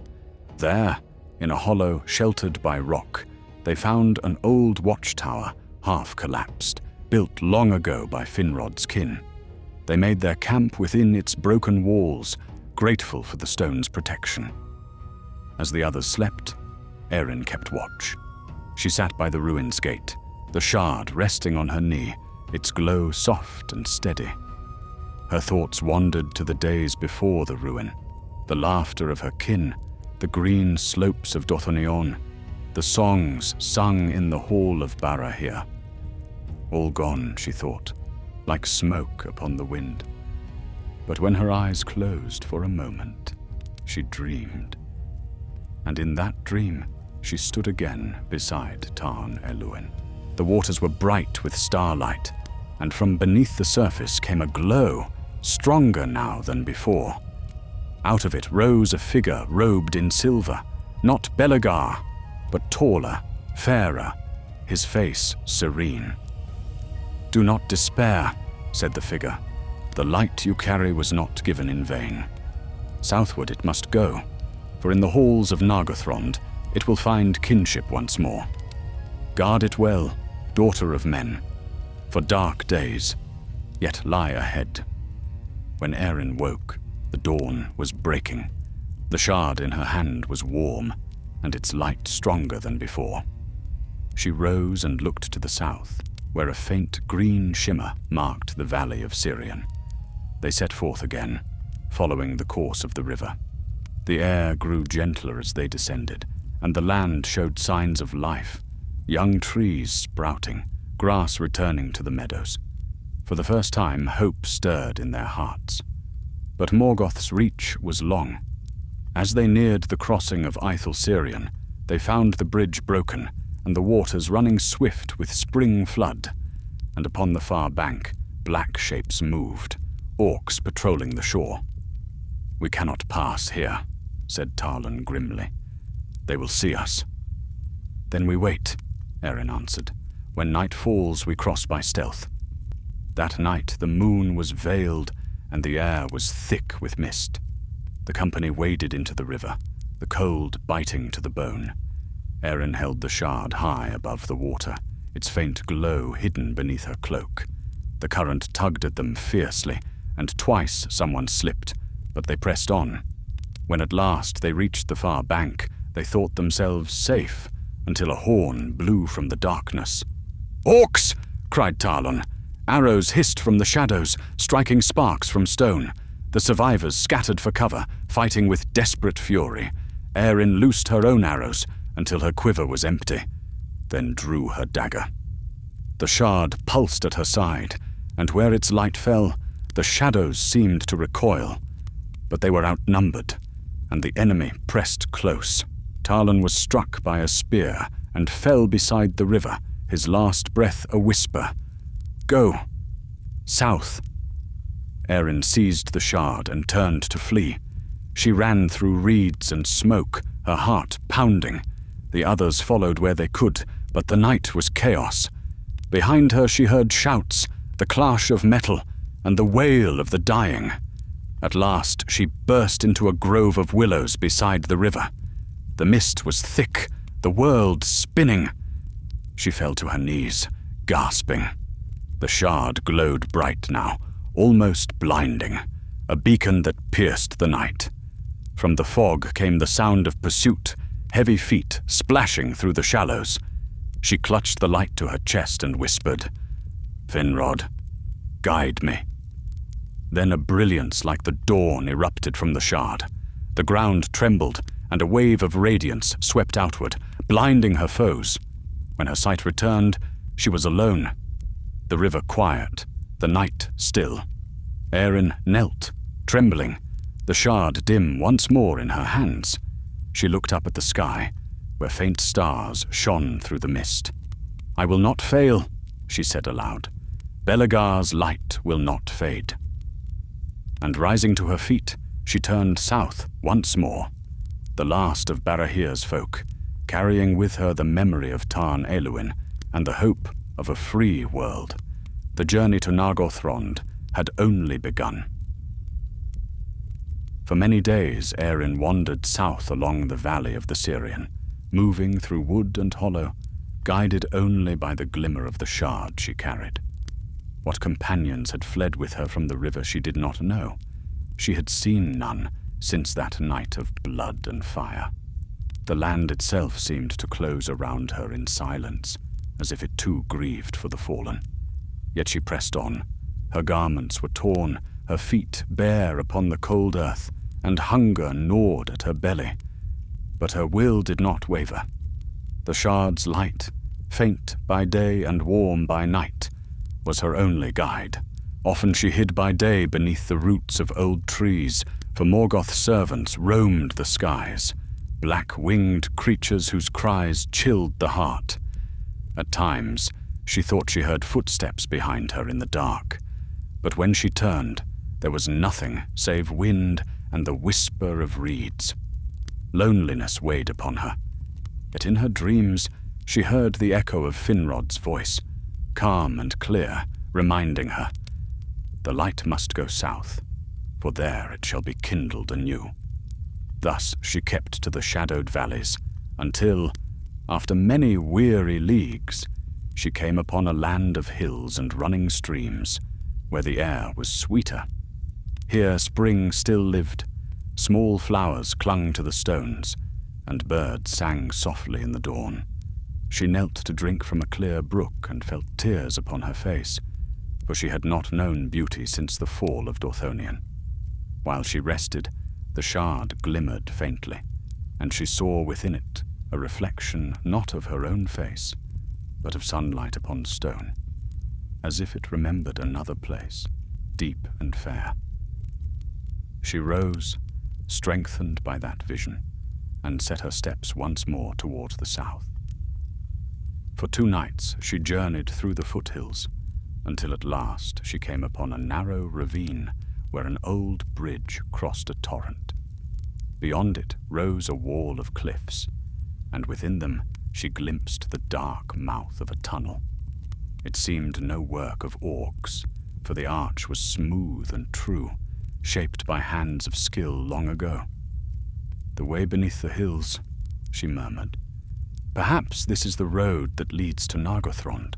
Speaker 1: There, in a hollow sheltered by rock, they found an old watchtower, half collapsed, built long ago by Finrod's kin. They made their camp within its broken walls, grateful for the stone's protection. As the others slept, Erin kept watch. She sat by the ruin's gate, the shard resting on her knee, its glow soft and steady. Her thoughts wandered to the days before the ruin, the laughter of her kin, the green slopes of Dothonion, the songs sung in the hall of Barahir. All gone, she thought, like smoke upon the wind. But when her eyes closed for a moment, she dreamed. And in that dream, she stood again beside Tarn Elwyn. The waters were bright with starlight, and from beneath the surface came a glow, stronger now than before. Out of it rose a figure robed in silver, not Belegar, but taller, fairer, his face serene. "Do not despair," said the figure. "The light you carry was not given in vain. Southward it must go, for in the halls of Nargothrond it will find kinship once more. Guard it well, daughter of men, for dark days yet lie ahead." When Erin woke, the dawn was breaking. The shard in her hand was warm, and its light stronger than before. She rose and looked to the south, where a faint green shimmer marked the valley of Sirion. They set forth again, following the course of the river. The air grew gentler as they descended, and the land showed signs of life, young trees sprouting, grass returning to the meadows. For the first time, hope stirred in their hearts. But Morgoth's reach was long. As they neared the crossing of Ithel Sirion, they found the bridge broken and the waters running swift with spring flood, and upon the far bank, black shapes moved, orcs patrolling the shore. "We cannot pass here," said Talon grimly. "They will see us." "Then we wait," Erin answered. "When night falls, we cross by stealth." That night the moon was veiled, and the air was thick with mist. The company waded into the river, the cold biting to the bone. Erin held the shard high above the water, its faint glow hidden beneath her cloak. The current tugged at them fiercely, and twice someone slipped, but they pressed on. When at last they reached the far bank, they thought themselves safe, until a horn blew from the darkness. "Orcs!" cried Talon. Arrows hissed from the shadows, striking sparks from stone. The survivors scattered for cover, fighting with desperate fury. Erin loosed her own arrows until her quiver was empty, then drew her dagger. The shard pulsed at her side, and where its light fell, the shadows seemed to recoil. But they were outnumbered, and the enemy pressed close. Talon was struck by a spear and fell beside the river, his last breath a whisper. "Go. South." Erin seized the shard and turned to flee. She ran through reeds and smoke, her heart pounding. The others followed where they could, but the night was chaos. Behind her she heard shouts, the clash of metal, and the wail of the dying. At last she burst into a grove of willows beside the river. The mist was thick, the world spinning. She fell to her knees, gasping. The shard glowed bright now, almost blinding, a beacon that pierced the night. From the fog came the sound of pursuit, heavy feet splashing through the shallows. She clutched the light to her chest and whispered, "Finrod, guide me." Then a brilliance like the dawn erupted from the shard. The ground trembled, and a wave of radiance swept outward, blinding her foes. When her sight returned, she was alone. The river quiet, the night still. Erin knelt, trembling, the shard dim once more in her hands. She looked up at the sky, where faint stars shone through the mist. "I will not fail," she said aloud. "Belegar's light will not fade." And rising to her feet, she turned south once more, the last of Barahir's folk, carrying with her the memory of Tarn Eluin and the hope of a free world. The journey to Nargothrond had only begun. For many days Erin wandered south along the valley of the Sirion, moving through wood and hollow, guided only by the glimmer of the shard she carried. What companions had fled with her from the river she did not know. She had seen none since that night of blood and fire. The land itself seemed to close around her in silence, as if it too grieved for the fallen. Yet she pressed on. Her garments were torn, her feet bare upon the cold earth, and hunger gnawed at her belly. But her will did not waver. The shard's light, faint by day and warm by night, was her only guide. Often she hid by day beneath the roots of old trees, for Morgoth's servants roamed the skies, black-winged creatures whose cries chilled the heart. At times, she thought she heard footsteps behind her in the dark, but when she turned, there was nothing save wind and the whisper of reeds. Loneliness weighed upon her, yet in her dreams she heard the echo of Finrod's voice, calm and clear, reminding her, "The light must go south, for there it shall be kindled anew." Thus she kept to the shadowed valleys, until, after many weary leagues, she came upon a land of hills and running streams, where the air was sweeter. Here spring still lived, small flowers clung to the stones, and birds sang softly in the dawn. She knelt to drink from a clear brook and felt tears upon her face, for she had not known beauty since the fall of Dorthonion. While she rested, the shard glimmered faintly, and she saw within it a reflection not of her own face, but of sunlight upon stone, as if it remembered another place, deep and fair. She rose, strengthened by that vision, and set her steps once more towards the south. For 2 nights she journeyed through the foothills, until at last she came upon a narrow ravine where an old bridge crossed a torrent. Beyond it rose a wall of cliffs, and within them she glimpsed the dark mouth of a tunnel. It seemed no work of orcs, for the arch was smooth and true, shaped by hands of skill long ago. "The way beneath the hills," she murmured. "Perhaps this is the road that leads to Nargothrond."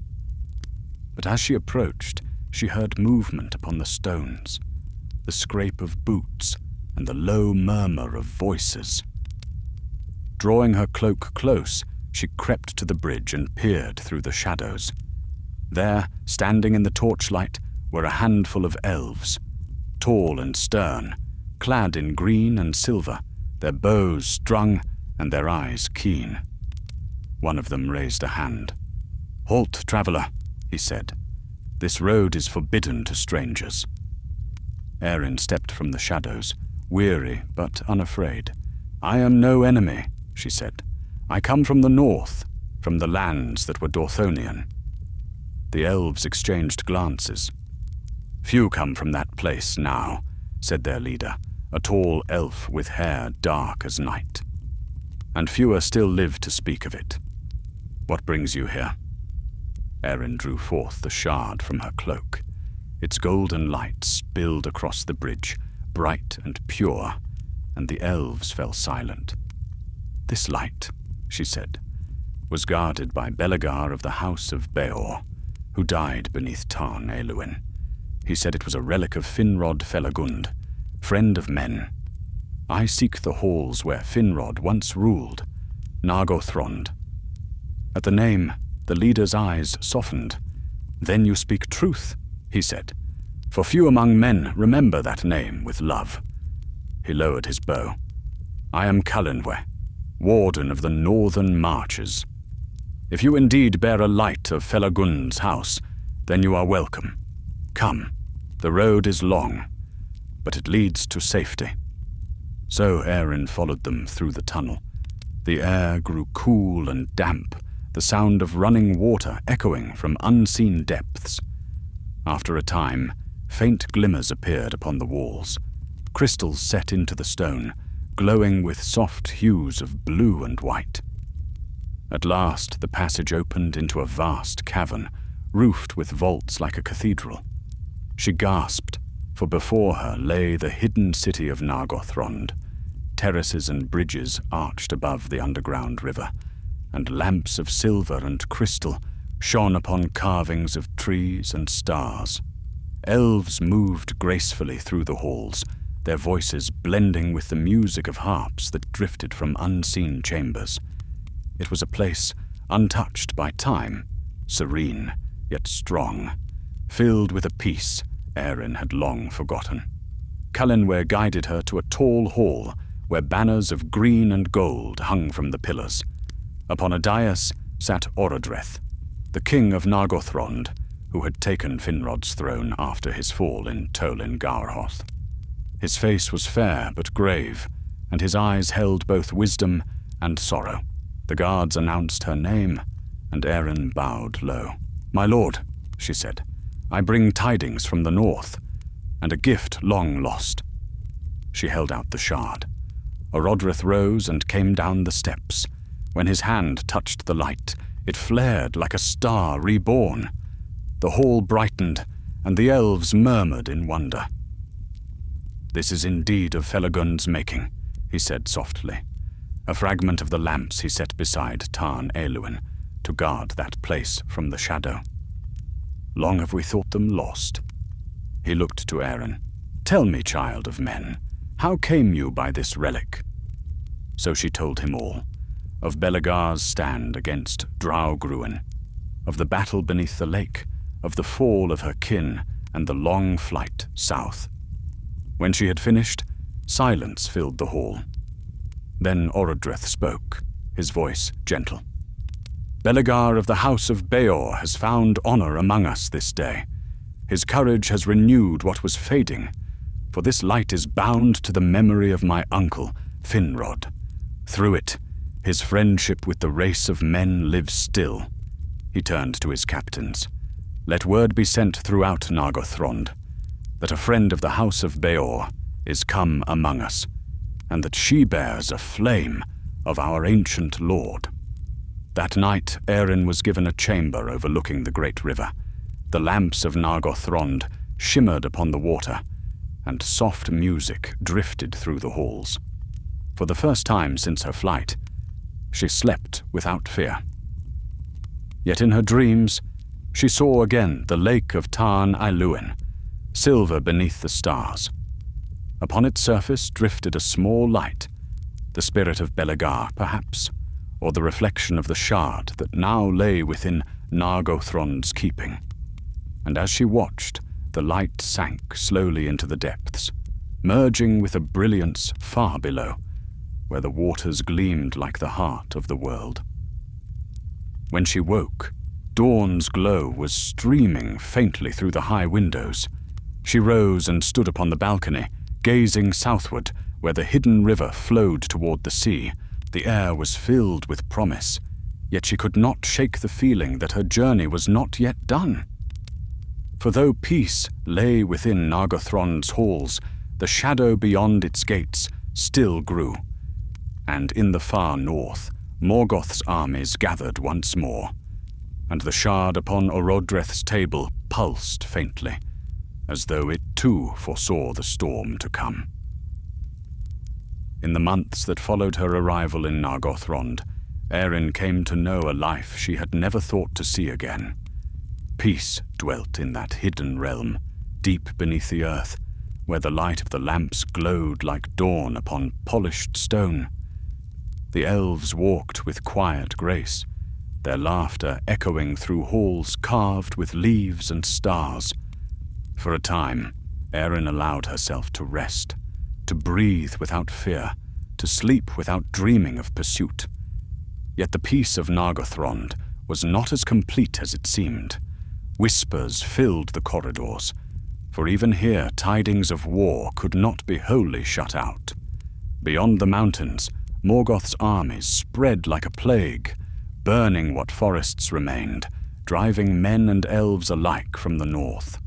Speaker 1: But as she approached, she heard movement upon the stones, the scrape of boots, and the low murmur of voices. Drawing her cloak close, she crept to the bridge and peered through the shadows. There, standing in the torchlight, were a handful of elves, tall and stern, clad in green and silver, their bows strung and their eyes keen. One of them raised a hand. "Halt, traveller," he said. "This road is forbidden to strangers." Erin stepped from the shadows, weary but unafraid. "I am no enemy," she said. "I come from the north, from the lands that were Dorthonian." The elves exchanged glances. "Few come from that place now," said their leader, a tall elf with hair dark as night. "And fewer still live to speak of it. What brings you here?" Erin drew forth the shard from her cloak. Its golden light spilled across the bridge, bright and pure, and the elves fell silent. "This light," she said, "was guarded by Belegar of the House of Beor, who died beneath Tarn Eluin. He said it was a relic of Finrod Felagund, friend of men. I seek the halls where Finrod once ruled, Nargothrond." At the name, the leader's eyes softened. "Then you speak truth," he said, "for few among men remember that name with love." He lowered his bow. "I am Calenwe, warden of the northern marches. If you indeed bear a light of Felagund's house, then you are welcome. Come, the road is long, but it leads to safety." So Erin followed them through the tunnel. The air grew cool and damp, the sound of running water echoing from unseen depths. After a time, faint glimmers appeared upon the walls, crystals set into the stone, glowing with soft hues of blue and white. At last the passage opened into a vast cavern, roofed with vaults like a cathedral. She gasped, for before her lay the hidden city of Nargothrond. Terraces and bridges arched above the underground river, and lamps of silver and crystal shone upon carvings of trees and stars. Elves moved gracefully through the halls, their voices blending with the music of harps that drifted from unseen chambers. It was a place untouched by time, serene yet strong, filled with a peace Erin had long forgotten. Calenwe guided her to a tall hall where banners of green and gold hung from the pillars. Upon a dais sat Orodreth, the king of Nargothrond, who had taken Finrod's throne after his fall in Tolin Garhoth. His face was fair but grave, and his eyes held both wisdom and sorrow. The guards announced her name, and Erin bowed low. "My lord," she said, "I bring tidings from the north, and a gift long lost." She held out the shard. Orodreth rose and came down the steps. When his hand touched the light, it flared like a star reborn. The hall brightened, and the elves murmured in wonder. "This is indeed of Felagund's making," he said softly. A fragment of the lamps he set beside Tarn Eluin to guard that place from the shadow. "Long have we thought them lost." He looked to Erin. "Tell me, child of men, how came you by this relic?" So she told him all, of Belegar's stand against Draugruin, of the battle beneath the lake, of the fall of her kin, and the long flight south. When she had finished, silence filled the hall. Then Orodreth spoke, his voice gentle. "Belegar of the House of Beor has found honor among us this day. His courage has renewed what was fading, for this light is bound to the memory of my uncle, Finrod. Through it, his friendship with the race of men lives still." He turned to his captains. "Let word be sent throughout Nargothrond that a friend of the House of Beor is come among us, and that she bears a flame of our ancient lord." That night, Erin was given a chamber overlooking the great river. The lamps of Nargothrond shimmered upon the water, and soft music drifted through the halls. For the first time since her flight, she slept without fear. Yet in her dreams, she saw again the lake of Tarn Eluin, silver beneath the stars. Upon its surface drifted a small light, the spirit of Belegar, perhaps, or the reflection of the shard that now lay within Nargothrond's keeping. And as she watched, the light sank slowly into the depths, merging with a brilliance far below, where the waters gleamed like the heart of the world. When she woke, dawn's glow was streaming faintly through the high windows. She rose and stood upon the balcony, gazing southward, where the hidden river flowed toward the sea. The air was filled with promise, yet she could not shake the feeling that her journey was not yet done. For though peace lay within Nargothrond's halls, the shadow beyond its gates still grew. And in the far north, Morgoth's armies gathered once more, and the shard upon Orodreth's table pulsed faintly, as though it too foresaw the storm to come. In the months that followed her arrival in Nargothrond, Erin came to know a life she had never thought to see again. Peace dwelt in that hidden realm, deep beneath the earth, where the light of the lamps glowed like dawn upon polished stone. The elves walked with quiet grace, their laughter echoing through halls carved with leaves and stars. For a time, Erin allowed herself to rest, to breathe without fear, to sleep without dreaming of pursuit. Yet the peace of Nargothrond was not as complete as it seemed. Whispers filled the corridors, for even here tidings of war could not be wholly shut out. Beyond the mountains, Morgoth's armies spread like a plague, burning what forests remained, driving men and elves alike from the north.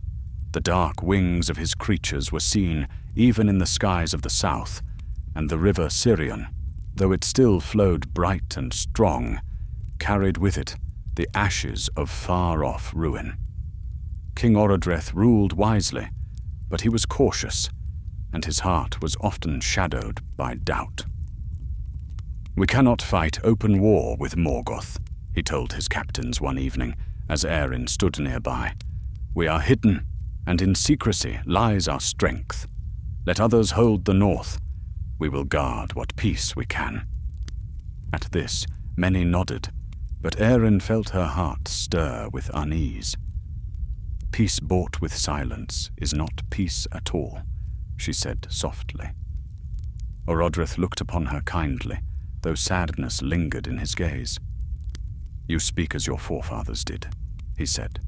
Speaker 1: The dark wings of his creatures were seen even in the skies of the south, and the river Sirion, though it still flowed bright and strong, carried with it the ashes of far-off ruin. King Orodreth ruled wisely, but he was cautious, and his heart was often shadowed by doubt. "We cannot fight open war with Morgoth," he told his captains one evening as Erin stood nearby. "We are hidden, and in secrecy lies our strength. Let others hold the north. We will guard what peace we can." At this, many nodded, but Erin felt her heart stir with unease. "Peace bought with silence is not peace at all," she said softly. Orodreth looked upon her kindly, though sadness lingered in his gaze. "You speak as your forefathers did," he said,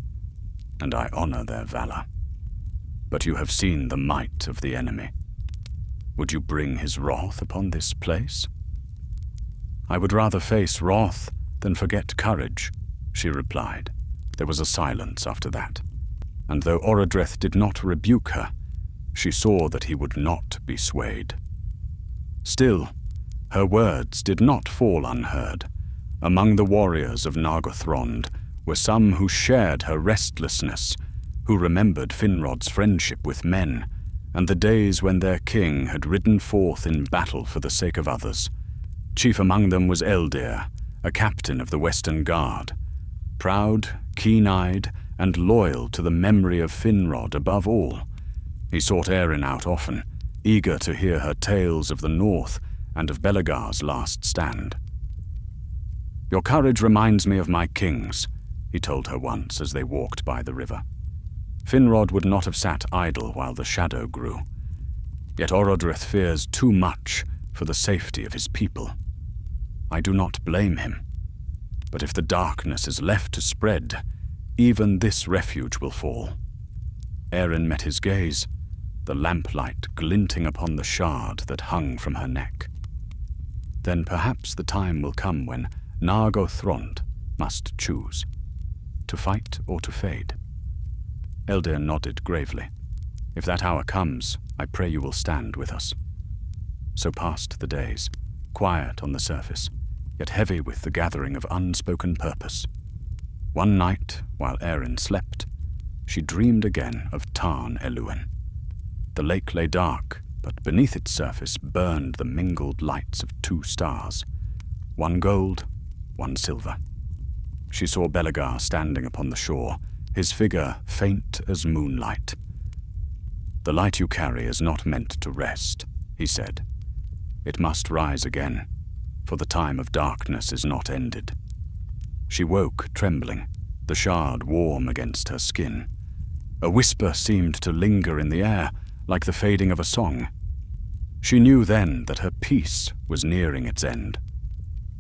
Speaker 1: "and I honor their valor. But you have seen the might of the enemy. Would you bring his wrath upon this place?" "I would rather face wrath than forget courage," she replied. There was a silence after that, and though Orodreth did not rebuke her, she saw that he would not be swayed. Still, her words did not fall unheard. Among the warriors of Nargothrond were some who shared her restlessness, who remembered Finrod's friendship with men, and the days when their king had ridden forth in battle for the sake of others. Chief among them was Eldir, a captain of the Western Guard. Proud, keen-eyed, and loyal to the memory of Finrod above all, he sought Erin out often, eager to hear her tales of the North and of Belegar's last stand. "Your courage reminds me of my king's," he told her once as they walked by the river. "Finrod would not have sat idle while the shadow grew. Yet Orodreth fears too much for the safety of his people. I do not blame him, but if the darkness is left to spread, even this refuge will fall." Erin met his gaze, the lamplight glinting upon the shard that hung from her neck. "Then perhaps the time will come when Nargothrond must choose, to fight or to fade." Eldir nodded gravely. "If that hour comes, I pray you will stand with us." So passed the days, quiet on the surface, yet heavy with the gathering of unspoken purpose. One night, while Erin slept, she dreamed again of Tarn Eluen. The lake lay dark, but beneath its surface burned the mingled lights of two stars, one gold, one silver. She saw Belegar standing upon the shore, his figure faint as moonlight. "The light you carry is not meant to rest," he said. "It must rise again, for the time of darkness is not ended." She woke, trembling, the shard warm against her skin. A whisper seemed to linger in the air, like the fading of a song. She knew then that her peace was nearing its end.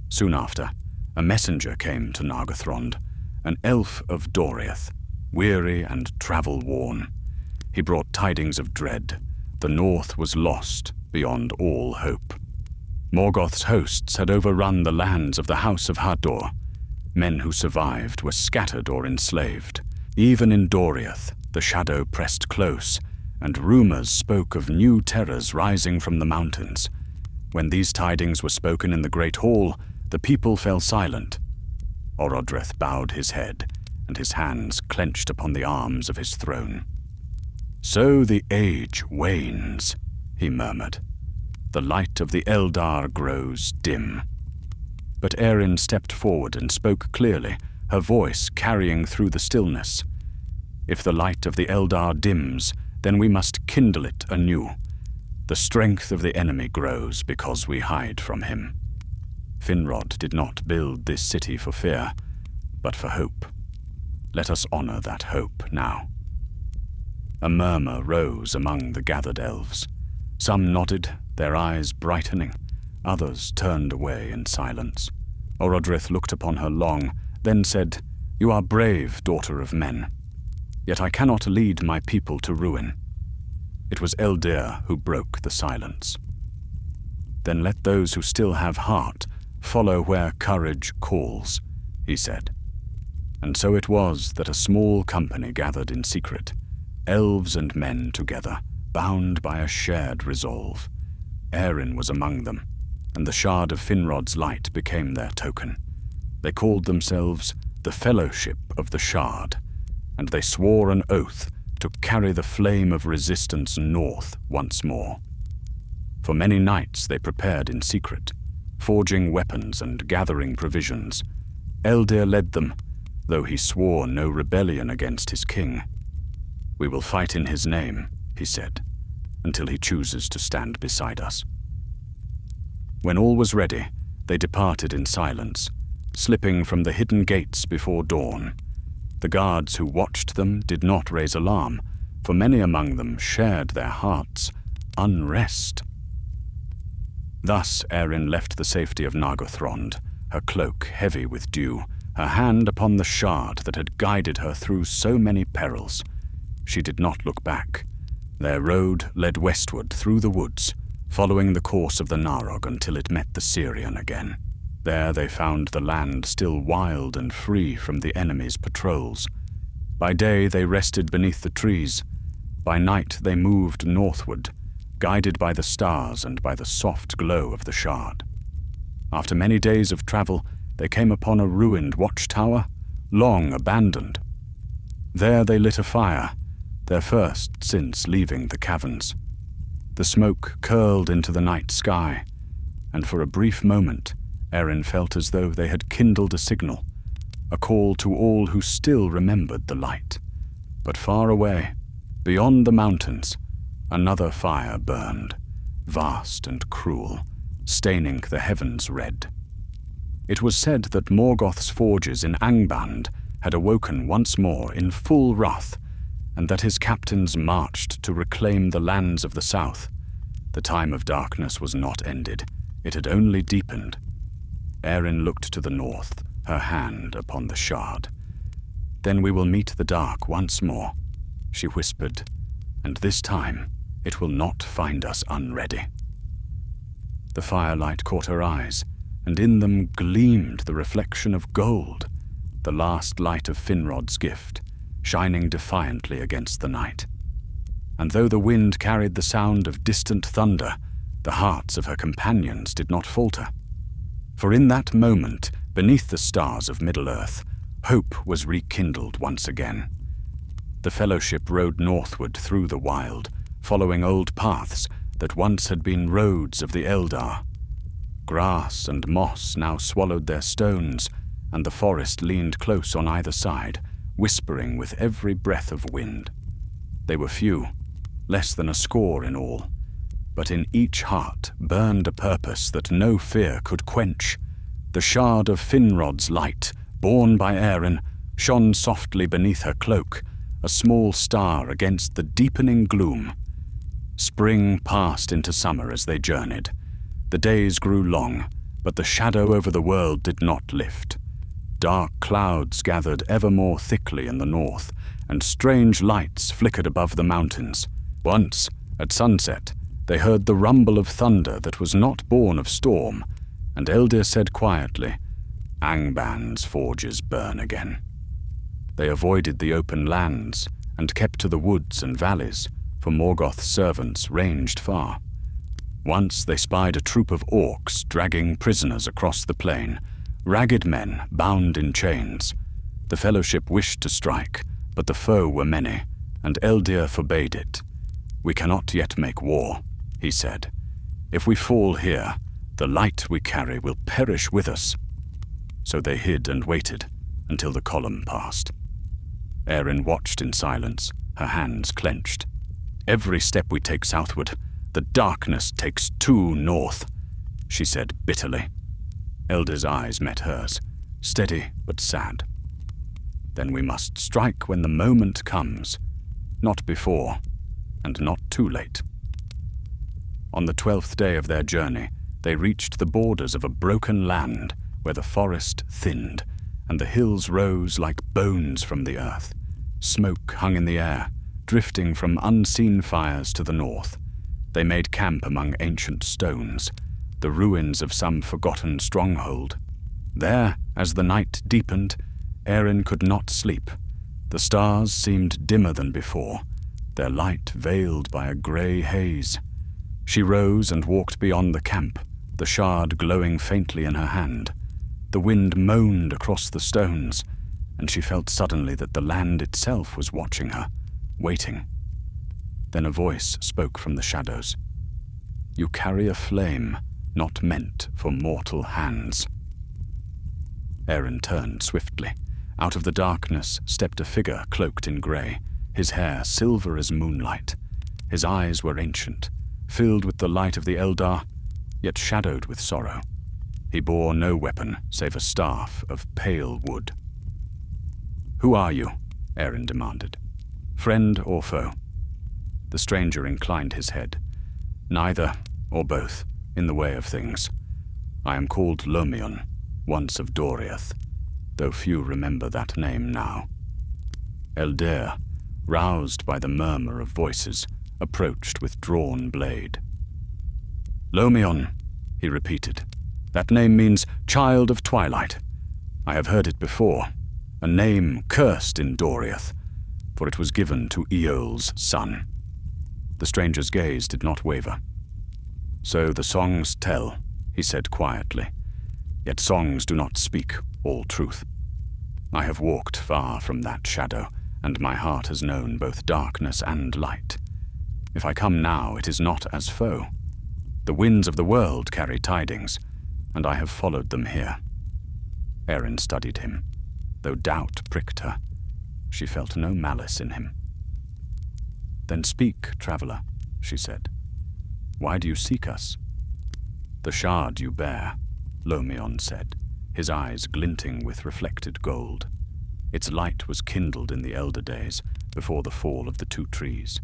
Speaker 1: Soon after, a messenger came to Nargothrond, an elf of Doriath, weary and travel-worn. He brought tidings of dread. The north was lost beyond all hope. Morgoth's hosts had overrun the lands of the House of Hador. Men who survived were scattered or enslaved. Even in Doriath, The shadow pressed close, and rumors spoke of new terrors rising from the mountains. When these tidings were spoken in the great hall, the people fell silent. Orodreth bowed his head, and his hands clenched upon the arms of his throne. "So the age wanes," he murmured. "The light of the Eldar grows dim." But Erin stepped forward and spoke clearly, her voice carrying through the stillness. "If the light of the Eldar dims, then we must kindle it anew. The strength of the enemy grows because we hide from him. Finrod did not build this city for fear, but for hope. Let us honor that hope now." A murmur rose among the gathered elves. Some nodded, their eyes brightening. Others turned away in silence. Orodreth looked upon her long, then said, "You are brave, daughter of men. Yet I cannot lead my people to ruin." It was Eldir who broke the silence. "Then let those who still have heart follow where courage calls," he said. And so it was that a small company gathered in secret, elves and men together, bound by a shared resolve. Erin was among them, and the shard of Finrod's light became their token. They called themselves the Fellowship of the Shard, and they swore an oath to carry the flame of resistance north once more. For many nights they prepared in secret, forging weapons and gathering provisions. Eldir led them, though he swore no rebellion against his king. "We will fight in his name," he said, "until he chooses to stand beside us." When all was ready, they departed in silence, slipping from the hidden gates before dawn. The guards who watched them did not raise alarm, for many among them shared their hearts' unrest. Thus Erin left the safety of Nargothrond, her cloak heavy with dew, her hand upon the shard that had guided her through so many perils. She did not look back. Their road led westward through the woods, following the course of the Narog until it met the Sirion again. There they found the land still wild and free from the enemy's patrols. By day they rested beneath the trees. By night they moved northward, guided by the stars and by the soft glow of the shard. After many days of travel, they came upon a ruined watchtower, long abandoned. There they lit a fire, their first since leaving the caverns. The smoke curled into the night sky, and for a brief moment, Erin felt as though they had kindled a signal, a call to all who still remembered the light. But far away, beyond the mountains, another fire burned, vast and cruel, staining the heavens red. It was said that Morgoth's forges in Angband had awoken once more in full wrath, and that his captains marched to reclaim the lands of the south. The time of darkness was not ended, it had only deepened. Erin looked to the north, her hand upon the shard. "Then we will meet the dark once more," she whispered, "and this time it will not find us unready." The firelight caught her eyes, and in them gleamed the reflection of gold, the last light of Finrod's gift, shining defiantly against the night. And though the wind carried the sound of distant thunder, the hearts of her companions did not falter. For in that moment, beneath the stars of Middle-earth, hope was rekindled once again. The Fellowship rode northward through the wild, following old paths that once had been roads of the Eldar. Grass and moss now swallowed their stones, and the forest leaned close on either side, whispering with every breath of wind. They were few, less than a score in all, but in each heart burned a purpose that no fear could quench. The shard of Finrod's light, borne by Erin, shone softly beneath her cloak, a small star against the deepening gloom. Spring passed into summer as they journeyed. The days grew long, but the shadow over the world did not lift. Dark clouds gathered ever more thickly in the north, and strange lights flickered above the mountains. Once, at sunset, they heard the rumble of thunder that was not born of storm, and Eldir said quietly, "Angband's forges burn again." They avoided the open lands, and kept to the woods and valleys, for Morgoth's servants ranged far. Once they spied a troop of orcs dragging prisoners across the plain, ragged men bound in chains. The fellowship wished to strike, but the foe were many, and Eldir forbade it. "We cannot yet make war," he said. "If we fall here, the light we carry will perish with us." So they hid and waited until the column passed. Erin watched in silence, her hands clenched. "Every step we take southward, the darkness takes 2 north," she said bitterly. Eldir's eyes met hers, steady but sad. "Then we must strike when the moment comes, not before, and not too late." On the 12th day of their journey, they reached the borders of a broken land where the forest thinned, and the hills rose like bones from the earth. Smoke hung in the air, drifting from unseen fires to the north. They made camp among ancient stones, the ruins of some forgotten stronghold. There, as the night deepened, Erin could not sleep. The stars seemed dimmer than before, their light veiled by a grey haze. She rose and walked beyond the camp, the shard glowing faintly in her hand. The wind moaned across the stones, and she felt suddenly that the land itself was watching her, waiting. Then a voice spoke from the shadows. "You carry a flame not meant for mortal hands." Erin turned swiftly. Out of the darkness stepped a figure cloaked in grey, his hair silver as moonlight. His eyes were ancient, filled with the light of the Eldar, yet shadowed with sorrow. He bore no weapon save a staff of pale wood. "Who are you?" Erin demanded. "Friend or foe?" The stranger inclined his head. "Neither, or both, in the way of things. I am called Lomion, once of Doriath, though few remember that name now." Eldir, roused by the murmur of voices, approached with drawn blade. "Lomion," he repeated. "That name means child of twilight. I have heard it before, a name cursed in Doriath, for it was given to Eol's son." The stranger's gaze did not waver. "So the songs tell," he said quietly. "Yet songs do not speak all truth. I have walked far from that shadow, and my heart has known both darkness and light. If I come now, it is not as foe. The winds of the world carry tidings, and I have followed them here." Erin studied him. Though doubt pricked her, she felt no malice in him. "Then speak, traveller," she said. "Why do you seek us?" "The shard you bear," Lomion said, his eyes glinting with reflected gold. Its light was kindled in the elder days, before the fall of the 2 trees.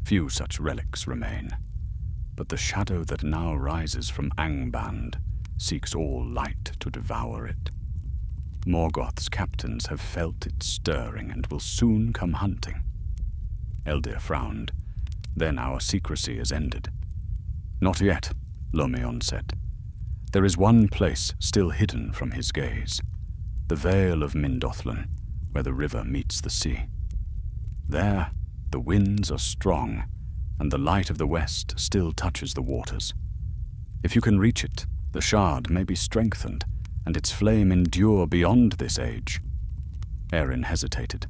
Speaker 1: Few such relics remain. But the shadow that now rises from Angband seeks all light to devour it. Morgoth's captains have felt it stirring and will soon come hunting." Eldir frowned. "Then our secrecy is ended." "Not yet," Lomion said. "There is one place still hidden from his gaze, the Vale of Mindothlin, where the river meets the sea. There, the winds are strong, and the light of the west still touches the waters. If you can reach it, the shard may be strengthened, and its flame endure beyond this age." Erin hesitated.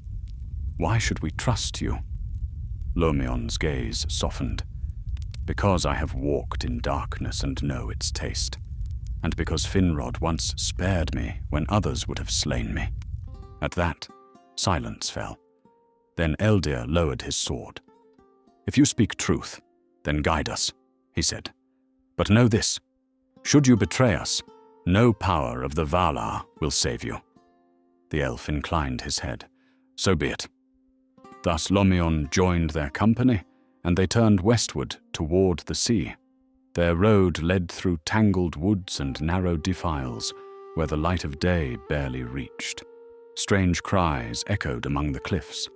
Speaker 1: "Why should we trust you?" Lomion's gaze softened. "Because I have walked in darkness and know its taste, and because Finrod once spared me when others would have slain me." At that, silence fell. Then Eldir lowered his sword. "If you speak truth, then guide us," he said. "But know this, should you betray us, no power of the Valar will save you." The elf inclined his head. "So be it." Thus Lomion joined their company, and they turned westward toward the sea. Their road led through tangled woods and narrow defiles, where the light of day barely reached. Strange cries echoed among the cliffs,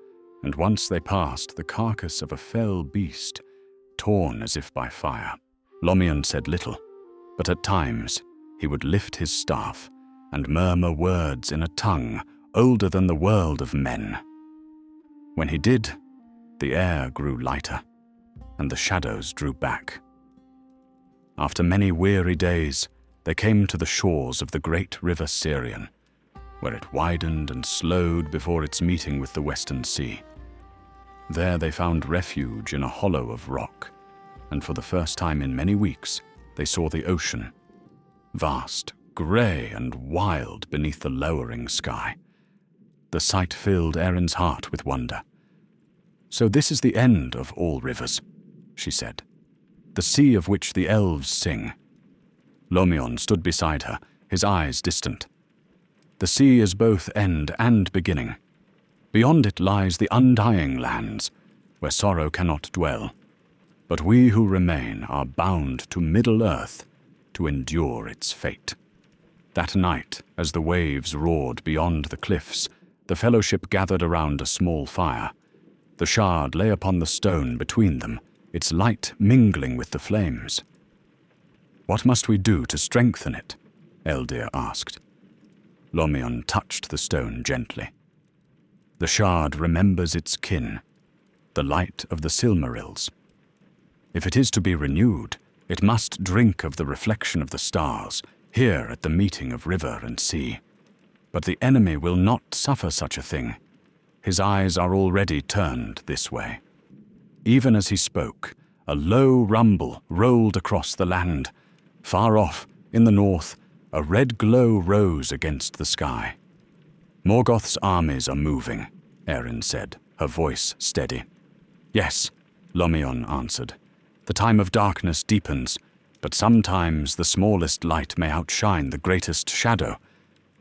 Speaker 1: and once they passed the carcass of a fell beast, torn as if by fire. Lomion said little, but at times he would lift his staff and murmur words in a tongue older than the world of men. When he did, The air grew lighter, and the shadows drew back. After many weary days, they came to the shores of the great river Sirion, where it widened and slowed before its meeting with the western sea. There they found refuge in a hollow of rock, and for the first time in many weeks, they saw the ocean, vast, grey and wild beneath the lowering sky. The sight filled Erin's heart with wonder. "So this is the end of all rivers," she said. "The sea of which the elves sing." Lomion stood beside her, his eyes distant. "The sea is both end and beginning. Beyond it lies the undying lands, where sorrow cannot dwell. But we who remain are bound to Middle-earth to endure its fate." That night, as the waves roared beyond the cliffs, the fellowship gathered around a small fire. The shard lay upon the stone between them, its light mingling with the flames. "What must we do to strengthen it?" Eldir asked. Lomion touched the stone gently. "The shard remembers its kin, the light of the Silmarils. If it is to be renewed, it must drink of the reflection of the stars, here at the meeting of river and sea. But the enemy will not suffer such a thing. His eyes are already turned this way." Even as he spoke, a low rumble rolled across the land. Far off, in the north, a red glow rose against the sky. "Morgoth's armies are moving," Erin said, her voice steady. "Yes," Lomion answered. "The time of darkness deepens, but sometimes the smallest light may outshine the greatest shadow,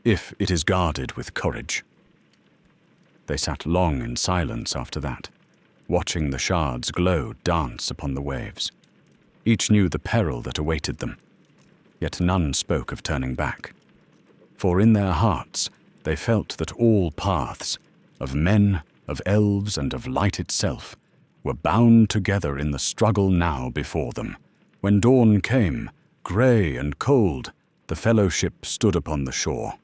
Speaker 1: if it is guarded with courage." They sat long in silence after that, watching the shard's glow dance upon the waves. Each knew the peril that awaited them, yet none spoke of turning back. For in their hearts they felt that all paths, of men, of elves, and of light itself, were bound together in the struggle now before them. When dawn came, grey and cold, the fellowship stood upon the shore.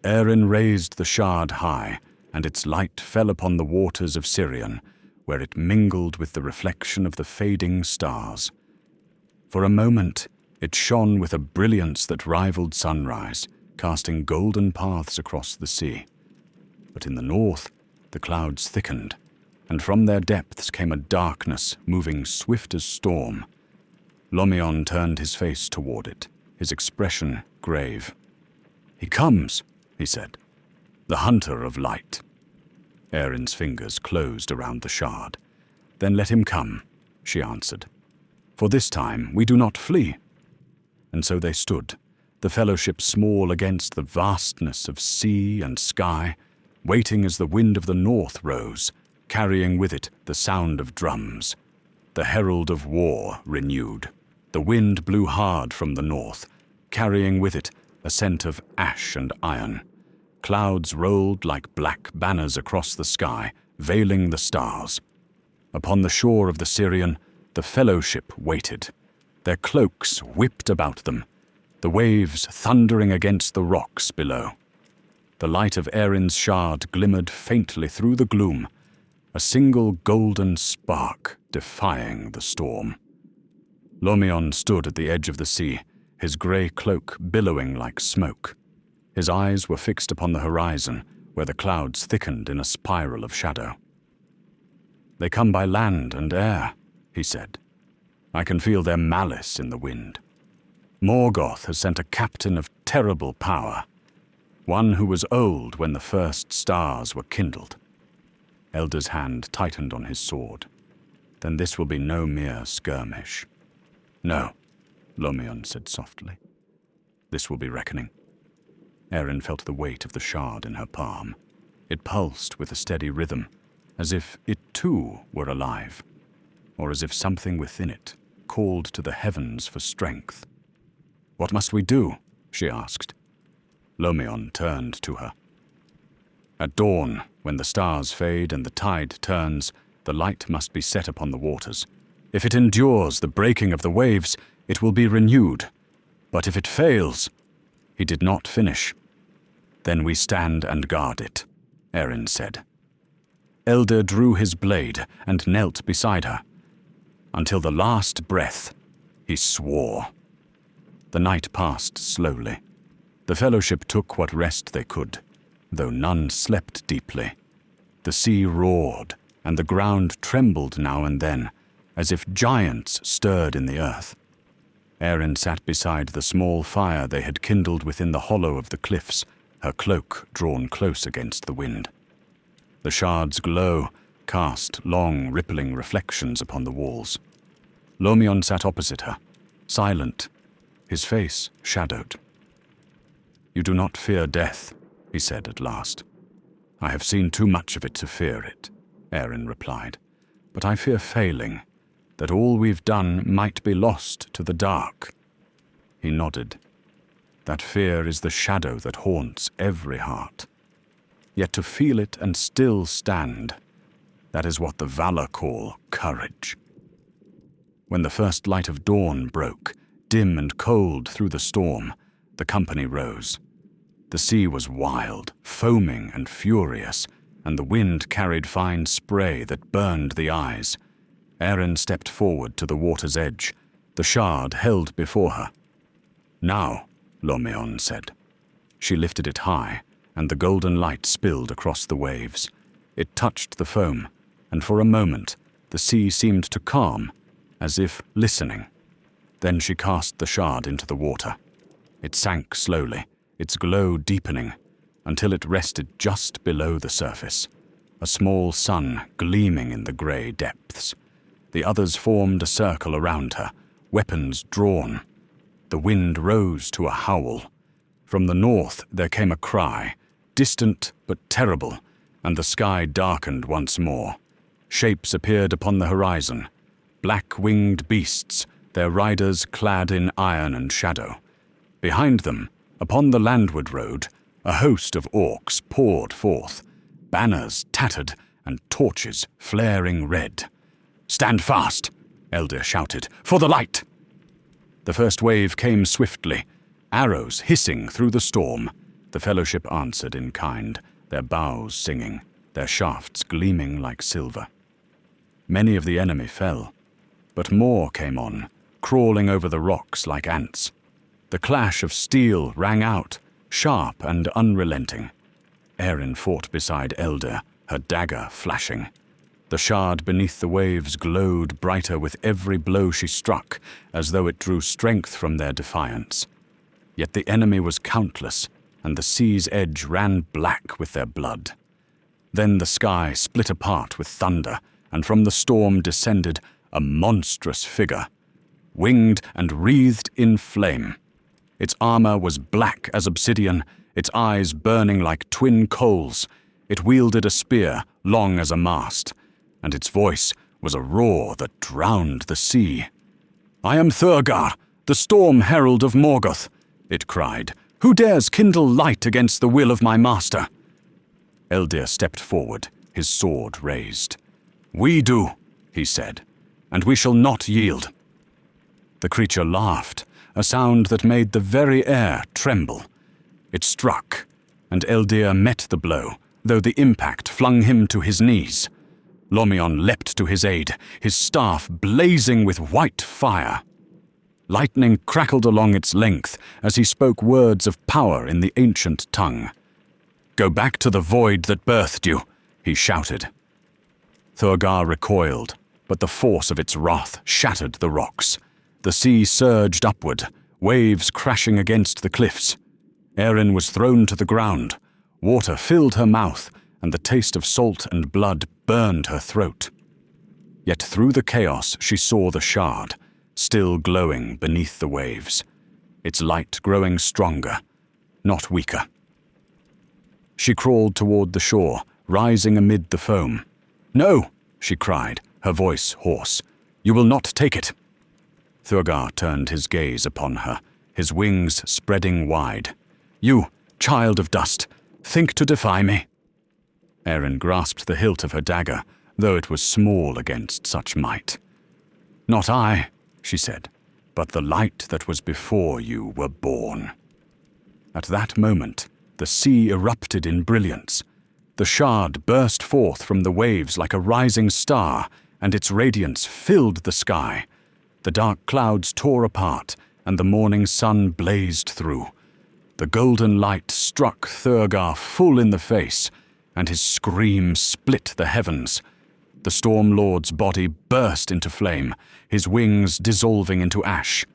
Speaker 1: Erin raised the shard high, and its light fell upon the waters of Sirion, where it mingled with the reflection of the fading stars. For a moment, it shone with a brilliance that rivaled sunrise, casting golden paths across the sea. But in the north, the clouds thickened, and from their depths came a darkness moving swift as storm. Lomion turned his face toward it, his expression grave. "He comes," he said, "the hunter of light." Erin's fingers closed around the shard. "Then let him come," she answered. "For this time we do not flee." And so they stood, the fellowship small against the vastness of sea and sky, waiting as the wind of the north rose, carrying with it the sound of drums. The herald of war renewed. The wind blew hard from the north, carrying with it a scent of ash and iron. Clouds rolled like black banners across the sky, veiling the stars. Upon the shore of the Sirion, the fellowship waited, their cloaks whipped about them, the waves thundering against the rocks below. The light of Erin's shard glimmered faintly through the gloom, a single golden spark defying the storm. Lomion stood at the edge of the sea, his grey cloak billowing like smoke. His eyes were fixed upon the horizon, where the clouds thickened in a spiral of shadow. "They come by land and air," he said. "I can feel their malice in the wind. Morgoth has sent a captain of terrible power, one who was old when the first stars were kindled." Elder's hand tightened on his sword. "Then this will be no mere skirmish." "No," Lomion said softly. "This will be reckoning." Erin felt the weight of the shard in her palm. It pulsed with a steady rhythm, as if it too were alive, or as if something within it called to the heavens for strength. "What must we do?" she asked. Lomion turned to her. "At dawn, when the stars fade and the tide turns, the light must be set upon the waters. If it endures the breaking of the waves, it will be renewed. But if it fails—" He did not finish. "Then we stand and guard it," Erin said. Elder drew his blade and knelt beside her. Until the last breath, he swore. The night passed slowly. The fellowship took what rest they could, though none slept deeply. The sea roared, and the ground trembled now and then, as if giants stirred in the earth. Erin sat beside the small fire they had kindled within the hollow of the cliffs, her cloak drawn close against the wind. The shard's glow cast long, rippling reflections upon the walls. Lomion sat opposite her, silent, his face shadowed. "You do not fear death," he said at last. "I have seen too much of it to fear it," Erin replied. "But I fear failing, that all we've done might be lost to the dark." He nodded. "That fear is the shadow that haunts every heart. Yet to feel it and still stand, that is what the Valor call courage." When the first light of dawn broke, dim and cold through the storm, the company rose. The sea was wild, foaming and furious, and the wind carried fine spray that burned the eyes. Erin stepped forward to the water's edge, the shard held before her. "Now," Lomion said. She lifted it high, and the golden light spilled across the waves. It touched the foam, and for a moment the sea seemed to calm, as if listening. Then she cast the shard into the water. It sank slowly, its glow deepening, until it rested just below the surface, a small sun gleaming in the grey depths. The others formed a circle around her, weapons drawn. The wind rose to a howl. From the north there came a cry, distant but terrible, and the sky darkened once more. Shapes appeared upon the horizon, black-winged beasts, their riders clad in iron and shadow. Behind them, upon the landward road, a host of orcs poured forth, banners tattered and torches flaring red. "Stand fast!" Elder shouted. "For the light!" The first wave came swiftly, arrows hissing through the storm. The fellowship answered in kind, their bows singing, their shafts gleaming like silver. Many of the enemy fell, but more came on, crawling over the rocks like ants. The clash of steel rang out, sharp and unrelenting. Erin fought beside Elder, her dagger flashing. The shard beneath the waves glowed brighter with every blow she struck, as though it drew strength from their defiance. Yet the enemy was countless, and the sea's edge ran black with their blood. Then the sky split apart with thunder, and from the storm descended a monstrous figure, winged and wreathed in flame. Its armor was black as obsidian, its eyes burning like twin coals. It wielded a spear long as a mast, and its voice was a roar that drowned the sea. "I am Thurgar, the storm herald of Morgoth," it cried. "Who dares kindle light against the will of my master?" Eldir stepped forward, his sword raised. "We do," he said, "and we shall not yield." The creature laughed, a sound that made the very air tremble. It struck, and Eldir met the blow, though the impact flung him to his knees. Lomion leapt to his aid, his staff blazing with white fire. Lightning crackled along its length as he spoke words of power in the ancient tongue. "Go back to the void that birthed you," he shouted. Thurgar recoiled, but the force of its wrath shattered the rocks. The sea surged upward, waves crashing against the cliffs. Erin was thrown to the ground. Water filled her mouth, and the taste of salt and blood burned her throat. Yet through the chaos she saw the shard, still glowing beneath the waves, its light growing stronger, not weaker. She crawled toward the shore, rising amid the foam. "No!" she cried, her voice hoarse. "You will not take it." Thurgar turned his gaze upon her, his wings spreading wide. "You, child of dust, think to defy me?" Erin grasped the hilt of her dagger, though it was small against such might. "Not I," she said, "but the light that was before you were born." At that moment, the sea erupted in brilliance. The shard burst forth from the waves like a rising star, and its radiance filled the sky. The dark clouds tore apart, and the morning sun blazed through. The golden light struck Thurgar full in the face, and his scream split the heavens. The Storm Lord's body burst into flame, his wings dissolving into ash.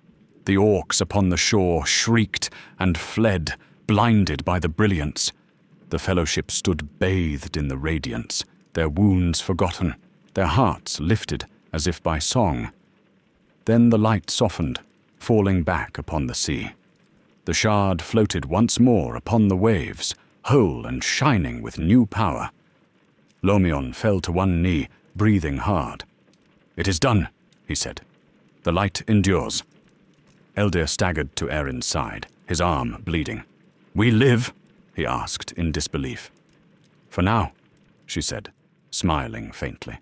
Speaker 1: The orcs upon the shore shrieked and fled, blinded by the brilliance. The Fellowship stood bathed in the radiance, their wounds forgotten, their hearts lifted as if by song. Then the light softened, falling back upon the sea. The shard floated once more upon the waves, whole and shining with new power. Lomion fell to one knee, breathing hard. "It is done," he said. "The light endures." Eldir staggered to Erin's side, his arm bleeding. "We live?" he asked in disbelief. "For now," she said, smiling faintly.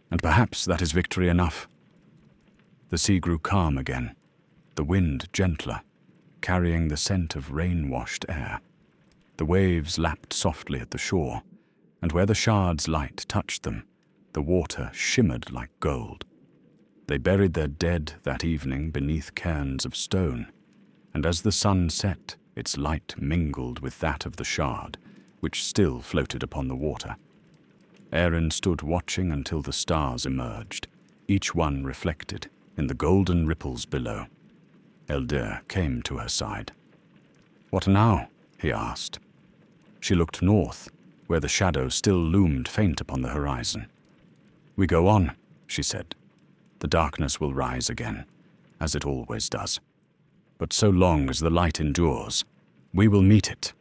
Speaker 1: "And perhaps that is victory enough." The sea grew calm again, the wind gentler, carrying the scent of rain-washed air. The waves lapped softly at the shore, and where the shard's light touched them, the water shimmered like gold. They buried their dead that evening beneath cairns of stone, and as the sun set, its light mingled with that of the shard, which still floated upon the water. Erin stood watching until the stars emerged, each one reflected in the golden ripples below. Eldir came to her side. "What now?" he asked. She looked north, where the shadow still loomed faint upon the horizon. "We go on," she said. "The darkness will rise again, as it always does. But so long as the light endures, we will meet it."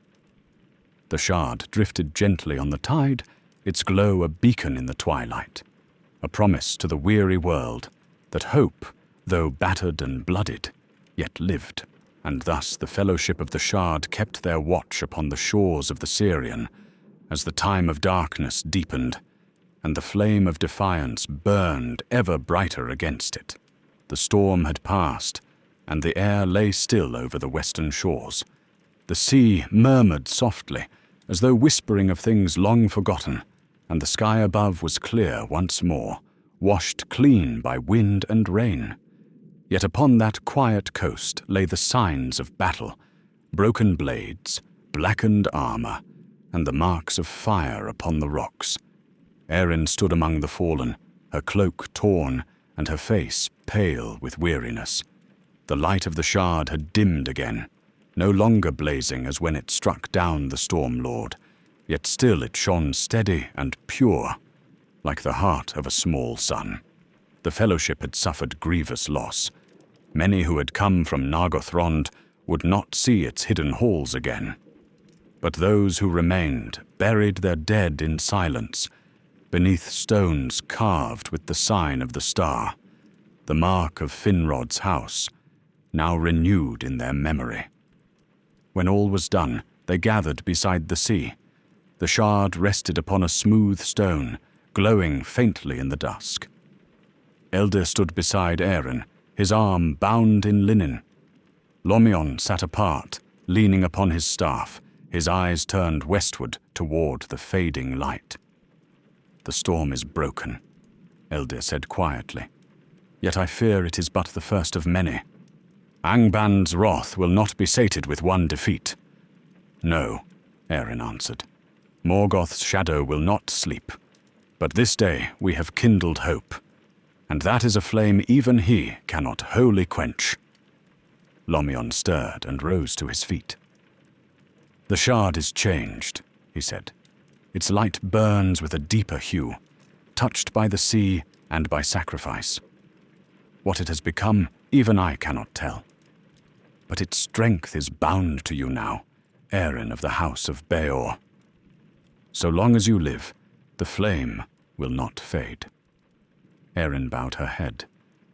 Speaker 1: The shard drifted gently on the tide, its glow a beacon in the twilight, a promise to the weary world that hope, though battered and blooded, yet lived, and thus the Fellowship of the Shard kept their watch upon the shores of the Sirion as the time of darkness deepened, and the flame of defiance burned ever brighter against it. The storm had passed, and the air lay still over the western shores. The sea murmured softly, as though whispering of things long forgotten, and the sky above was clear once more, washed clean by wind and rain. Yet upon that quiet coast lay the signs of battle, broken blades, blackened armor, and the marks of fire upon the rocks. Erin stood among the fallen, her cloak torn, and her face pale with weariness. The light of the shard had dimmed again, no longer blazing as when it struck down the Storm Lord, yet still it shone steady and pure, like the heart of a small sun. The Fellowship had suffered grievous loss. Many who had come from Nargothrond would not see its hidden halls again. But those who remained buried their dead in silence, beneath stones carved with the sign of the star, the mark of Finrod's house, now renewed in their memory. When all was done, they gathered beside the sea. The shard rested upon a smooth stone, glowing faintly in the dusk. Eldir stood beside Erin, his arm bound in linen. Lomion sat apart, leaning upon his staff, his eyes turned westward toward the fading light. "The storm is broken," Eldir said quietly. "Yet I fear it is but the first of many. Angband's wrath will not be sated with one defeat." "No," Erin answered. "Morgoth's shadow will not sleep. But this day we have kindled hope, and that is a flame even he cannot wholly quench." Lomion stirred and rose to his feet. "The shard is changed," he said. "Its light burns with a deeper hue, touched by the sea and by sacrifice. What it has become, even I cannot tell. But its strength is bound to you now, Erin of the House of Beor. So long as you live, the flame will not fade." Erin bowed her head,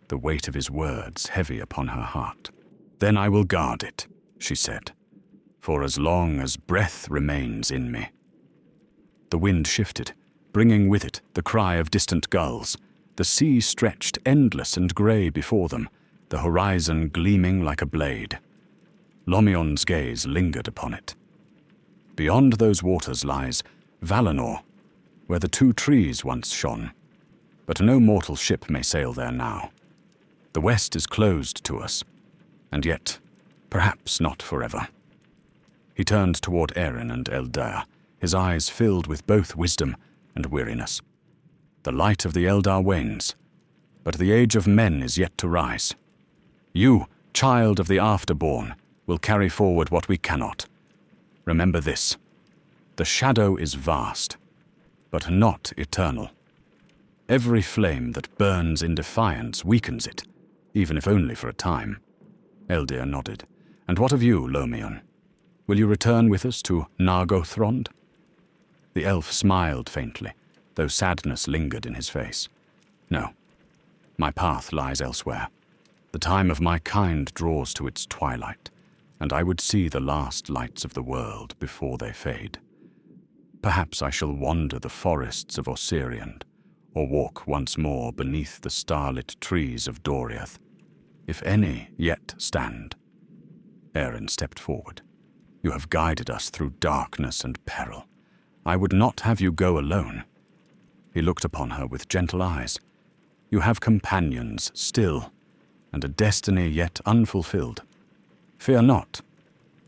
Speaker 1: the weight of his words heavy upon her heart. "Then I will guard it," she said, "for as long as breath remains in me." The wind shifted, bringing with it the cry of distant gulls. The sea stretched endless and grey before them, the horizon gleaming like a blade. Lomion's gaze lingered upon it. "Beyond those waters lies Valinor, where the two trees once shone, but no mortal ship may sail there now. The west is closed to us, and yet, perhaps not forever." He turned toward Erin and Eldar, his eyes filled with both wisdom and weariness. "The light of the Eldar wanes, but the age of men is yet to rise. You, child of the Afterborn, will carry forward what we cannot. Remember this: the shadow is vast, but not eternal. Every flame that burns in defiance weakens it, even if only for a time." Eldir nodded. "And what of you, Lomion? Will you return with us to Nargothrond?" The elf smiled faintly, though sadness lingered in his face. "No. My path lies elsewhere. The time of my kind draws to its twilight, and I would see the last lights of the world before they fade. Perhaps I shall wander the forests of Osiriand, or walk once more beneath the starlit trees of Doriath, if any yet stand." Erin stepped forward. "You have guided us through darkness and peril. I would not have you go alone." He looked upon her with gentle eyes. "You have companions still, and a destiny yet unfulfilled. Fear not.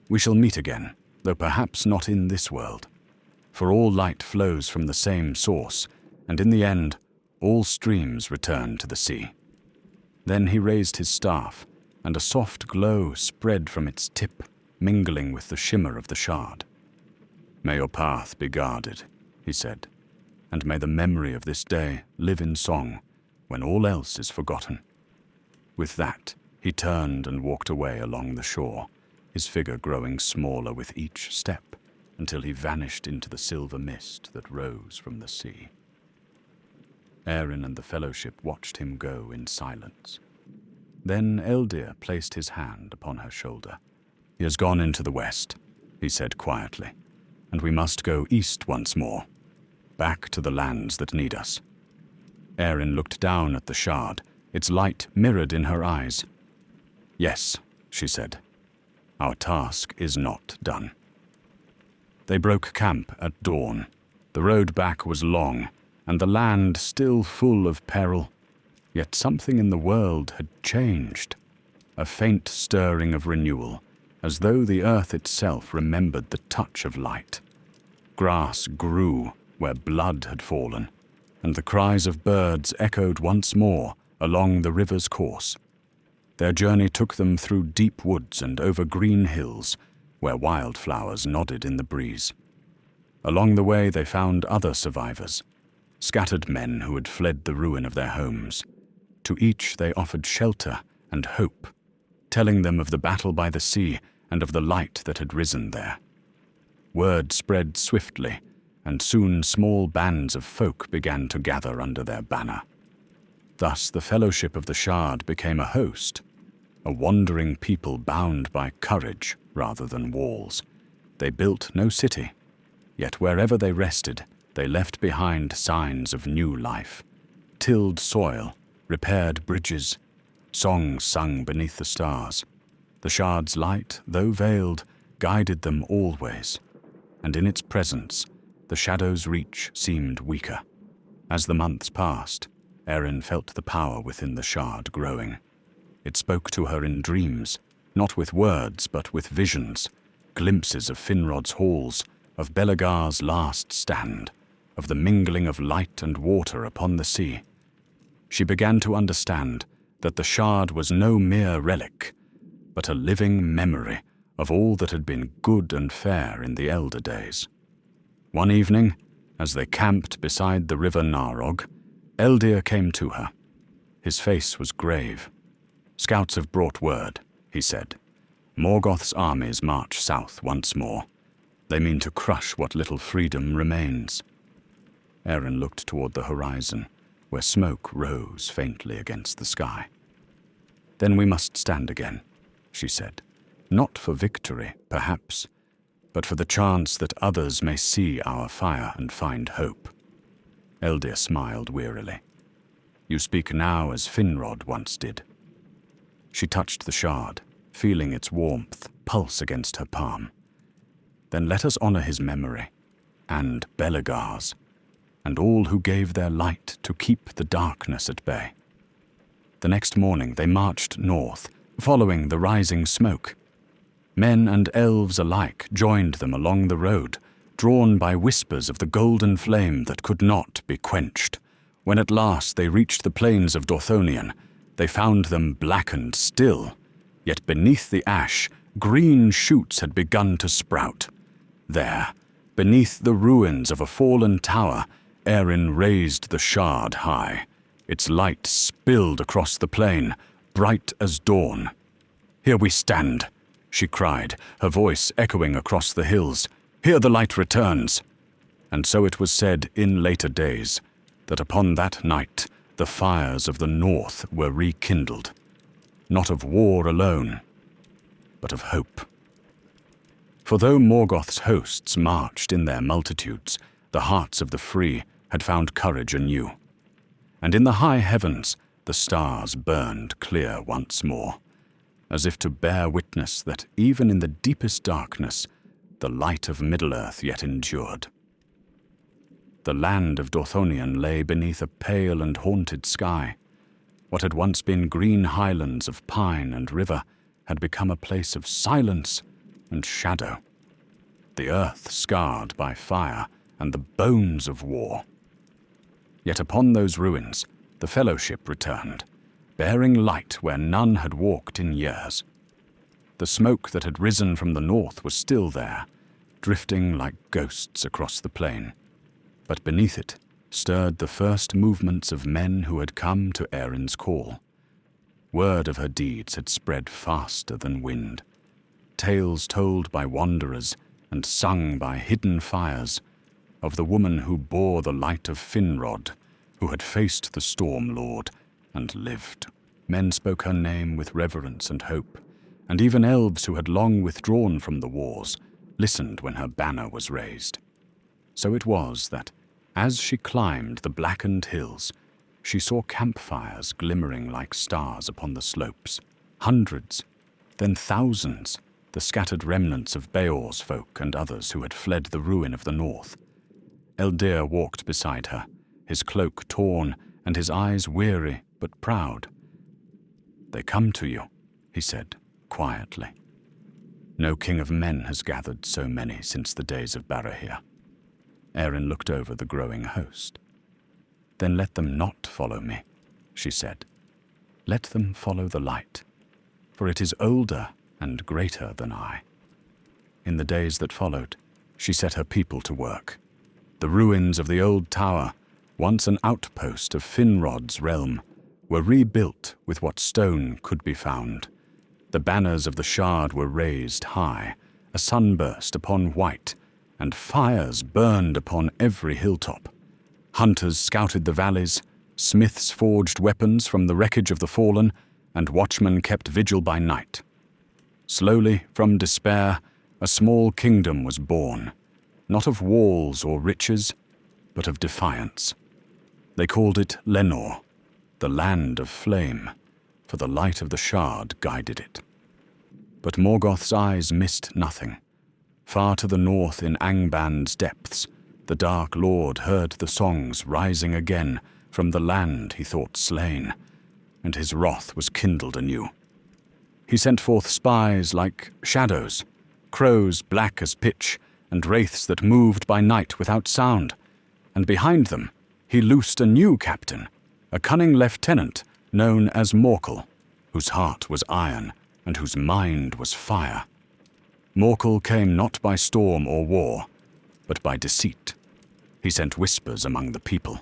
Speaker 1: We shall meet again, though perhaps not in this world. For all light flows from the same source, and in the end, all streams return to the sea." Then he raised his staff, and a soft glow spread from its tip, mingling with the shimmer of the shard. "May your path be guarded," he said, "and may the memory of this day live in song when all else is forgotten." With that, he turned and walked away along the shore, his figure growing smaller with each step, until he vanished into the silver mist that rose from the sea. Erin and the Fellowship watched him go in silence. Then Eldir placed his hand upon her shoulder. "He has gone into the west," he said quietly, "and we must go east once more, back to the lands that need us." Erin looked down at the shard, its light mirrored in her eyes. "Yes," she said, "our task is not done." They broke camp at dawn. The road back was long, and the land still full of peril. Yet something in the world had changed, a faint stirring of renewal, as though the earth itself remembered the touch of light. Grass grew where blood had fallen, and the cries of birds echoed once more along the river's course. Their journey took them through deep woods and over green hills, where wildflowers nodded in the breeze. Along the way they found other survivors, scattered men who had fled the ruin of their homes. To each they offered shelter and hope, telling them of the battle by the sea and of the light that had risen there. Word spread swiftly, and soon small bands of folk began to gather under their banner. Thus the Fellowship of the Shard became a host, a wandering people bound by courage rather than walls. They built no city, yet wherever they rested, they left behind signs of new life, tilled soil, repaired bridges, songs sung beneath the stars. The Shard's light, though veiled, guided them always, and in its presence, the shadow's reach seemed weaker. As the months passed, Erin felt the power within the Shard growing. It spoke to her in dreams, not with words but with visions, glimpses of Finrod's halls, of Belegar's last stand, of the mingling of light and water upon the sea. She began to understand that the Shard was no mere relic, but a living memory of all that had been good and fair in the elder days. One evening, as they camped beside the river Narog, Eldir came to her. His face was grave. "Scouts have brought word," he said. "Morgoth's armies march south once more. They mean to crush what little freedom remains." Erin looked toward the horizon, where smoke rose faintly against the sky. "Then we must stand again," she said. "Not for victory, perhaps, but for the chance that others may see our fire and find hope." Eldir smiled wearily. "You speak now as Finrod once did." She touched the Shard, feeling its warmth pulse against her palm. "Then let us honor his memory, and Belegars, and all who gave their light to keep the darkness at bay. The next morning they marched north, following the rising smoke. Men and elves alike joined them along the road, drawn by whispers of the golden flame that could not be quenched. When at last they reached the plains of Dorthonion, they found them blackened still, yet beneath the ash, green shoots had begun to sprout. There, beneath the ruins of a fallen tower, Erin raised the shard high. Its light spilled across the plain, bright as dawn. "Here we stand," she cried, her voice echoing across the hills. "Here the light returns." And so it was said in later days that upon that night the fires of the north were rekindled, not of war alone, but of hope. For though Morgoth's hosts marched in their multitudes, the hearts of the free had found courage anew. And in the high heavens the stars burned clear once more, as if to bear witness that even in the deepest darkness the light of Middle-earth yet endured. The land of Dorthonion lay beneath a pale and haunted sky. What had once been green highlands of pine and river had become a place of silence and shadow, the earth scarred by fire and the bones of war. Yet upon those ruins the Fellowship returned, bearing light where none had walked in years. The smoke that had risen from the north was still there, drifting like ghosts across the plain, but beneath it stirred the first movements of men who had come to Erin's call. Word of her deeds had spread faster than wind. Tales told by wanderers and sung by hidden fires of the woman who bore the light of Finrod, who had faced the Storm Lord and lived. Men spoke her name with reverence and hope, and even elves who had long withdrawn from the wars listened when her banner was raised. So it was that, as she climbed the blackened hills, she saw campfires glimmering like stars upon the slopes. Hundreds, then thousands, the scattered remnants of Beor's folk and others who had fled the ruin of the north. Eldir walked beside her, his cloak torn and his eyes weary but proud. "They come to you," he said, quietly. "No king of men has gathered so many since the days of Barahir." Erin looked over the growing host. "Then let them not follow me," she said. "Let them follow the light, for it is older and greater than I." In the days that followed, she set her people to work. The ruins of the old tower, once an outpost of Finrod's realm, were rebuilt with what stone could be found. The banners of the shard were raised high, a sunburst upon white, and fires burned upon every hilltop. Hunters scouted the valleys, smiths forged weapons from the wreckage of the fallen, and watchmen kept vigil by night. Slowly, from despair, a small kingdom was born, not of walls or riches, but of defiance. They called it Lenor, the land of flame, for the light of the shard guided it. But Morgoth's eyes missed nothing. Far to the north in Angband's depths, the Dark Lord heard the songs rising again from the land he thought slain, and his wrath was kindled anew. He sent forth spies like shadows, crows black as pitch, and wraiths that moved by night without sound, and behind them he loosed a new captain, a cunning lieutenant known as Morkel, whose heart was iron and whose mind was fire. Morkel came not by storm or war, but by deceit. He sent whispers among the people,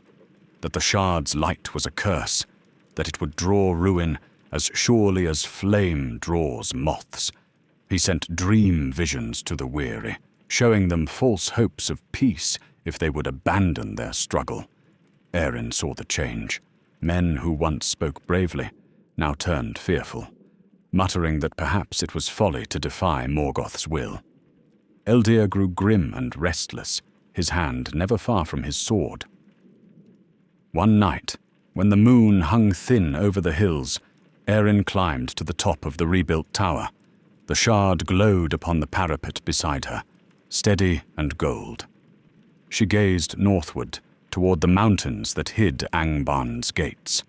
Speaker 1: that the shard's light was a curse, that it would draw ruin as surely as flame draws moths. He sent dream visions to the weary, showing them false hopes of peace if they would abandon their struggle. Erin saw the change. Men who once spoke bravely now turned fearful, muttering that perhaps it was folly to defy Morgoth's will. Eldir grew grim and restless, his hand never far from his sword. One night, when the moon hung thin over the hills, Erin climbed to the top of the rebuilt tower. The shard glowed upon the parapet beside her, steady and gold. She gazed northward, toward the mountains that hid Angbarn's gates.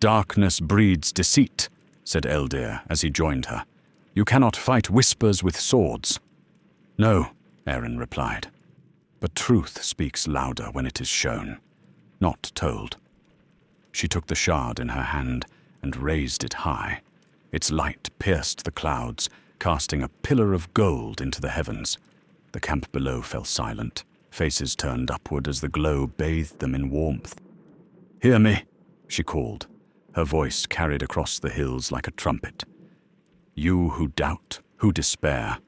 Speaker 1: "Darkness breeds deceit," said Eldir as he joined her. "You cannot fight whispers with swords." "No," Erin replied. "But truth speaks louder when it is shown, not told." She took the shard in her hand and raised it high. Its light pierced the clouds, casting a pillar of gold into the heavens. The camp below fell silent, faces turned upward as the glow bathed them in warmth. "Hear me," she called, her voice carried across the hills like a trumpet. "You who doubt, who despair,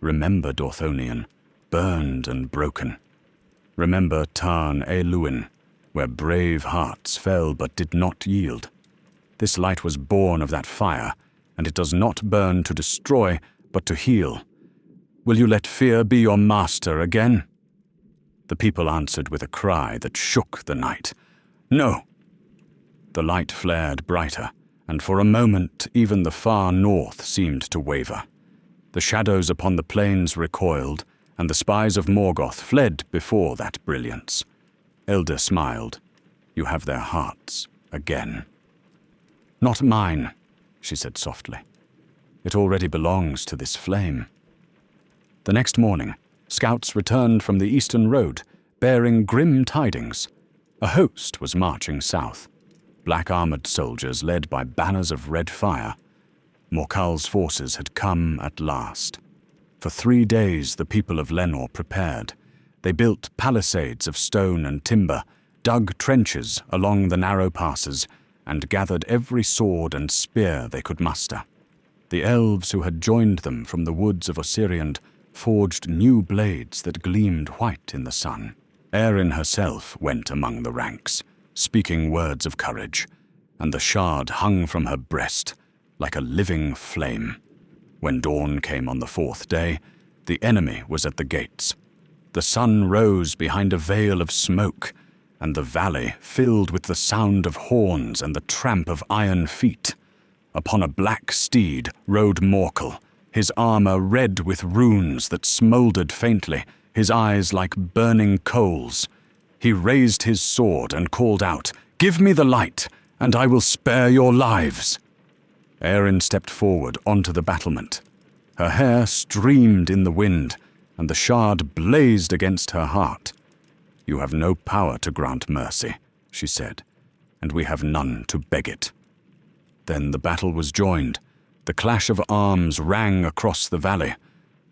Speaker 1: remember Dorthonion, burned and broken. Remember Tarn Eluin, where brave hearts fell but did not yield. This light was born of that fire, and it does not burn to destroy, but to heal. Will you let fear be your master again?" The people answered with a cry that shook the night. "No!" The light flared brighter, and for a moment even the far north seemed to waver. The shadows upon the plains recoiled, and the spies of Morgoth fled before that brilliance. Elder smiled. "You have their hearts again." "Not mine," she said softly. "It already belongs to this flame." The next morning, scouts returned from the eastern road, bearing grim tidings. A host was marching south, black-armored soldiers led by banners of red fire. Morkal's forces had come at last. For 3 days the people of Lenor prepared. They built palisades of stone and timber, dug trenches along the narrow passes, and gathered every sword and spear they could muster. The elves who had joined them from the woods of Osiriand forged new blades that gleamed white in the sun. Erin herself went among the ranks, speaking words of courage, and the shard hung from her breast like a living flame. When dawn came on the 4th day, the enemy was at the gates. The sun rose behind a veil of smoke, and the valley filled with the sound of horns and the tramp of iron feet. Upon a black steed rode Morkel, his armor red with runes that smoldered faintly, his eyes like burning coals. He raised his sword and called out, "Give me the light, and I will spare your lives." Erin stepped forward onto the battlement. Her hair streamed in the wind, and the shard blazed against her heart. "You have no power to grant mercy," she said, "and we have none to beg it." Then the battle was joined. The clash of arms rang across the valley.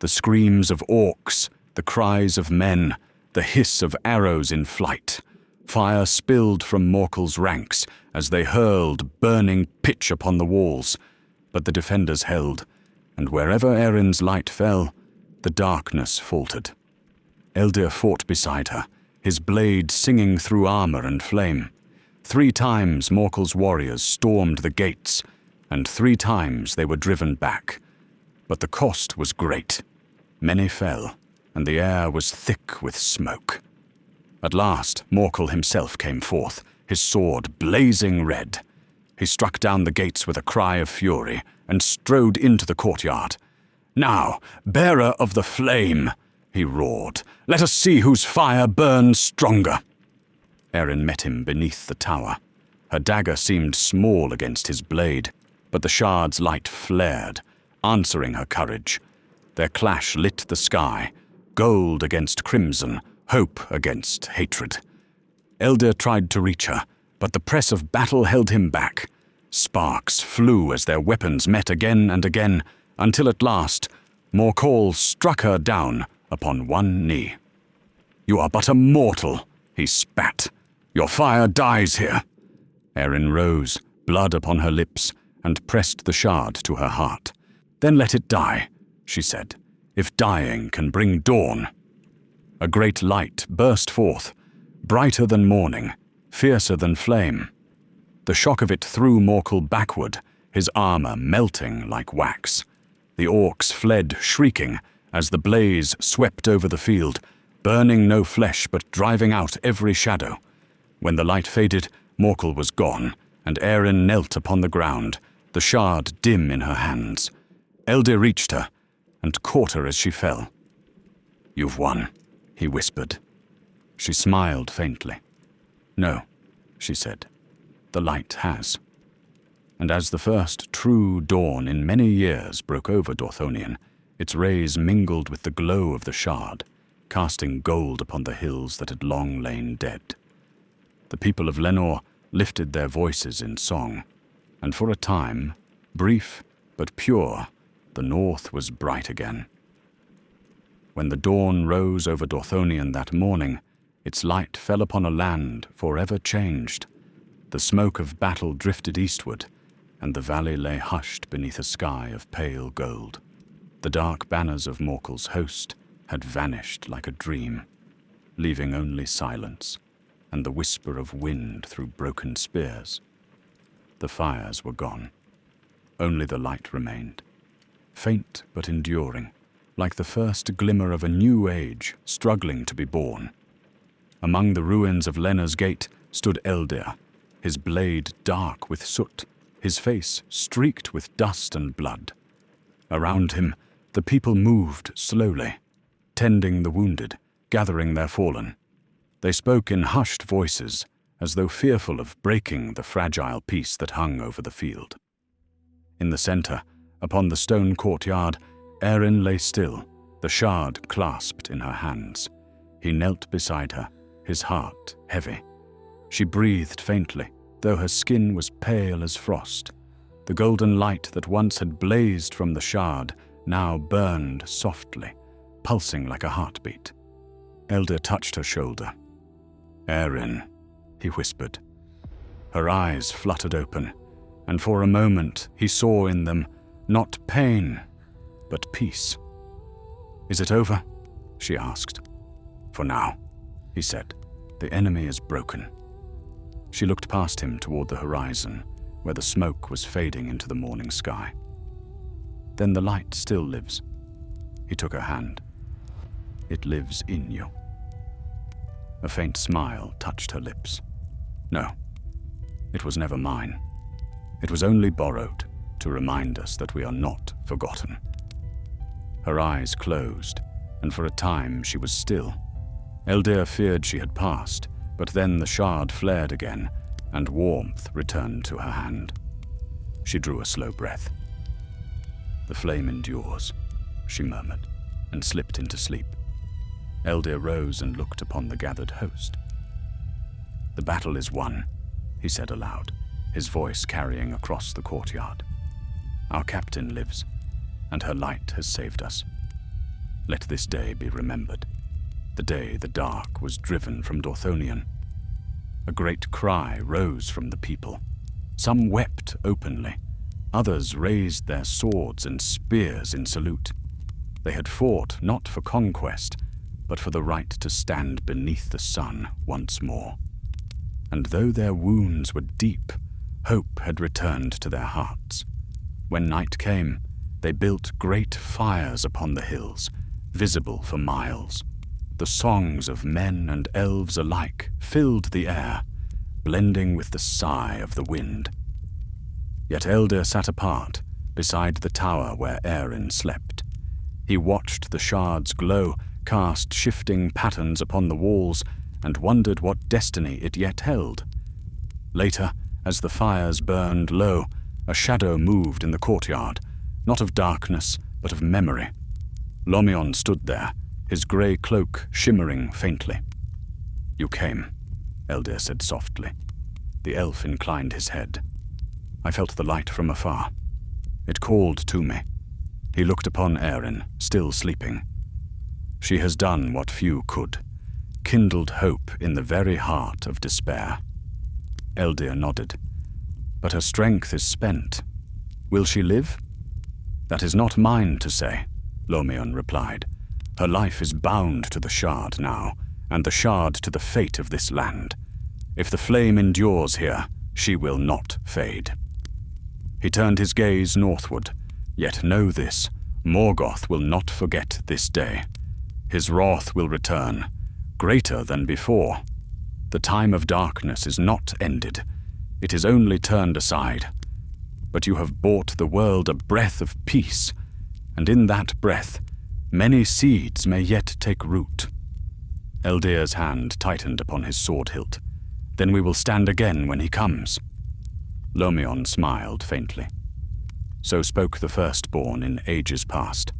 Speaker 1: The screams of orcs, the cries of men, the hiss of arrows in flight. Fire spilled from Morkel's ranks as they hurled burning pitch upon the walls, but the defenders held, and wherever Erin's light fell, the darkness faltered. Eldir fought beside her, his blade singing through armor and flame. 3 times Morkel's warriors stormed the gates, and 3 times they were driven back. But the cost was great. Many fell, and the air was thick with smoke. At last, Morkel himself came forth, his sword blazing red. He struck down the gates with a cry of fury and strode into the courtyard. "Now, bearer of the flame," he roared, "let us see whose fire burns stronger." Erin met him beneath the tower. Her dagger seemed small against his blade, but the shard's light flared, answering her courage. Their clash lit the sky, gold against crimson, hope against hatred. Eldir tried to reach her, but the press of battle held him back. Sparks flew as their weapons met again and again, until at last Morkol struck her down upon one knee. "You are but a mortal," he spat. "Your fire dies here." Erin rose, blood upon her lips, and pressed the shard to her heart. "Then let it die," she said, "if dying can bring dawn." A great light burst forth, brighter than morning, fiercer than flame. The shock of it threw Morkel backward, his armor melting like wax. The orcs fled shrieking as the blaze swept over the field, burning no flesh but driving out every shadow. When the light faded, Morkel was gone, and Erin knelt upon the ground, the shard dim in her hands. Eldir reached her and caught her as she fell. "You've won," he whispered. She smiled faintly. "No," she said, "the light has." And as the first true dawn in many years broke over Dorthonion, its rays mingled with the glow of the shard, casting gold upon the hills that had long lain dead. The people of Lenor lifted their voices in song, and for a time, brief but pure, the north was bright again. When the dawn rose over Dorthonion that morning, its light fell upon a land forever changed. The smoke of battle drifted eastward, and the valley lay hushed beneath a sky of pale gold. The dark banners of Morkel's host had vanished like a dream, leaving only silence and the whisper of wind through broken spears. The fires were gone. Only the light remained, faint but enduring, like the first glimmer of a new age struggling to be born. Among the ruins of Lenna's gate stood Eldir, his blade dark with soot, his face streaked with dust and blood. Around him, the people moved slowly, tending the wounded, gathering their fallen. They spoke in hushed voices, as though fearful of breaking the fragile peace that hung over the field. In the center, upon the stone courtyard, Erin lay still, the shard clasped in her hands. He knelt beside her, his heart heavy. She breathed faintly, though her skin was pale as frost. The golden light that once had blazed from the shard now burned softly, pulsing like a heartbeat. Eldir touched her shoulder. "Erin," he whispered. Her eyes fluttered open, and for a moment he saw in them not pain, but peace. "Is it over?" she asked. "For now," he said. "The enemy is broken." She looked past him toward the horizon, where the smoke was fading into the morning sky. "Then the light still lives." He took her hand. "It lives in you." A faint smile touched her lips. "No, it was never mine. It was only borrowed to remind us that we are not forgotten." Her eyes closed, and for a time she was still. Eldir feared she had passed, but then the shard flared again, and warmth returned to her hand. She drew a slow breath. "The flame endures," she murmured, and slipped into sleep. Eldir rose and looked upon the gathered host. "The battle is won," he said aloud, his voice carrying across the courtyard. "Our captain lives, and her light has saved us. Let this day be remembered, the day the dark was driven from Dorthonion." A great cry rose from the people. Some wept openly. Others raised their swords and spears in salute. They had fought not for conquest, but for the right to stand beneath the sun once more. And though their wounds were deep, hope had returned to their hearts. When night came, they built great fires upon the hills, visible for miles. The songs of men and elves alike filled the air, blending with the sigh of the wind. Yet Eldir sat apart, beside the tower where Erin slept. He watched the shard's glow cast shifting patterns upon the walls and wondered what destiny it yet held. Later, as the fires burned low, a shadow moved in the courtyard, not of darkness, but of memory. Lomion stood there, his grey cloak shimmering faintly. "You came," Eldir said softly. The elf inclined his head. "I felt the light from afar. It called to me." He looked upon Erin, still sleeping. "She has done what few could, kindled hope in the very heart of despair." Eldir nodded. "But her strength is spent. Will she live?" "That is not mine to say," Lomion replied. "Her life is bound to the shard now, and the shard to the fate of this land. If the flame endures here, she will not fade." He turned his gaze northward. "Yet know this, Morgoth will not forget this day. His wrath will return, greater than before. The time of darkness is not ended. It is only turned aside. But you have brought the world a breath of peace, and in that breath, many seeds may yet take root." Eldir's hand tightened upon his sword hilt. "Then we will stand again when he comes." Lomion smiled faintly. "So spoke the firstborn in ages past,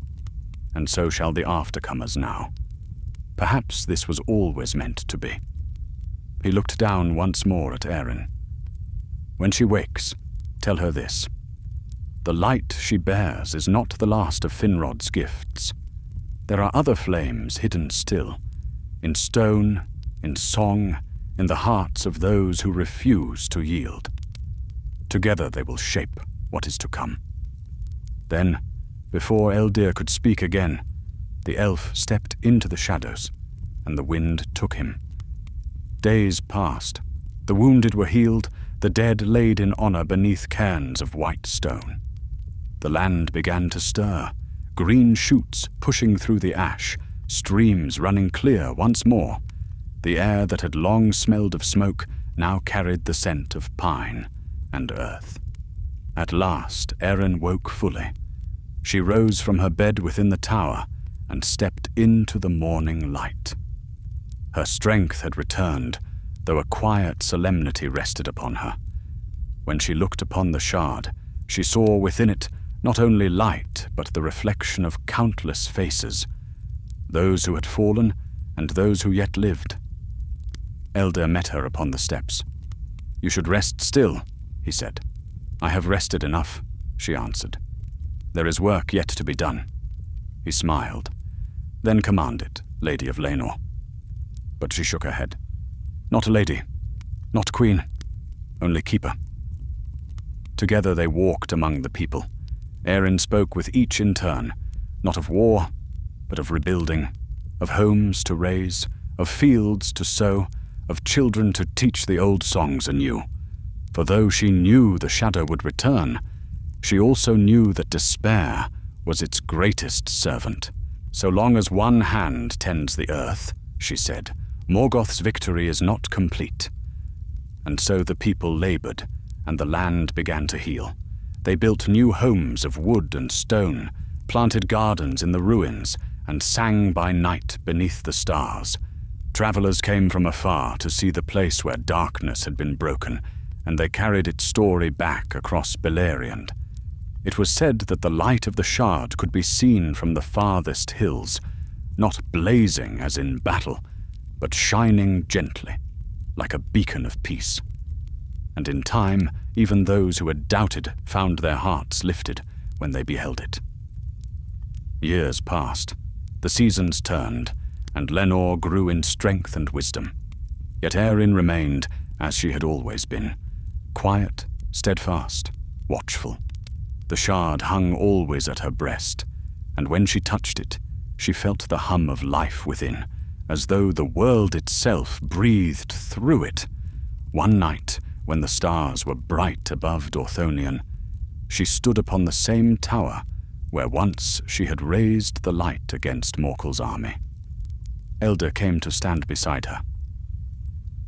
Speaker 1: and so shall the aftercomers now. Perhaps this was always meant to be." He looked down once more at Erin. "When she wakes, tell her this. The light she bears is not the last of Finrod's gifts. There are other flames hidden still, in stone, in song, in the hearts of those who refuse to yield. Together they will shape what is to come." Then, before Eldir could speak again, the elf stepped into the shadows, and the wind took him. Days passed. The wounded were healed, the dead laid in honor beneath cairns of white stone. The land began to stir, green shoots pushing through the ash, streams running clear once more. The air that had long smelled of smoke now carried the scent of pine and earth. At last, Erin woke fully. She rose from her bed within the tower and stepped into the morning light. Her strength had returned, though a quiet solemnity rested upon her. When she looked upon the shard, she saw within it not only light, but the reflection of countless faces, those who had fallen and those who yet lived. Eldir met her upon the steps. "You should rest still," he said. "I have rested enough," she answered. "There is work yet to be done." He smiled. "Then command it, Lady of Laenor." But she shook her head. "Not a lady, not queen, only keeper." Together they walked among the people. Erin spoke with each in turn, not of war, but of rebuilding, of homes to raise, of fields to sow, of children to teach the old songs anew. For though she knew the shadow would return, she also knew that despair was its greatest servant. "So long as one hand tends the earth," she said, "Morgoth's victory is not complete." And so the people labored, and the land began to heal. They built new homes of wood and stone, planted gardens in the ruins, and sang by night beneath the stars. Travelers came from afar to see the place where darkness had been broken, and they carried its story back across Beleriand. It was said that the light of the shard could be seen from the farthest hills, not blazing as in battle, but shining gently, like a beacon of peace. And in time, even those who had doubted found their hearts lifted when they beheld it. Years passed, the seasons turned, and Lenore grew in strength and wisdom. Yet Erin remained as she had always been, quiet, steadfast, watchful. The shard hung always at her breast, and when she touched it, she felt the hum of life within, as though the world itself breathed through it. One night, when the stars were bright above Dorthonion, she stood upon the same tower where once she had raised the light against Morkel's army. Eldir came to stand beside her.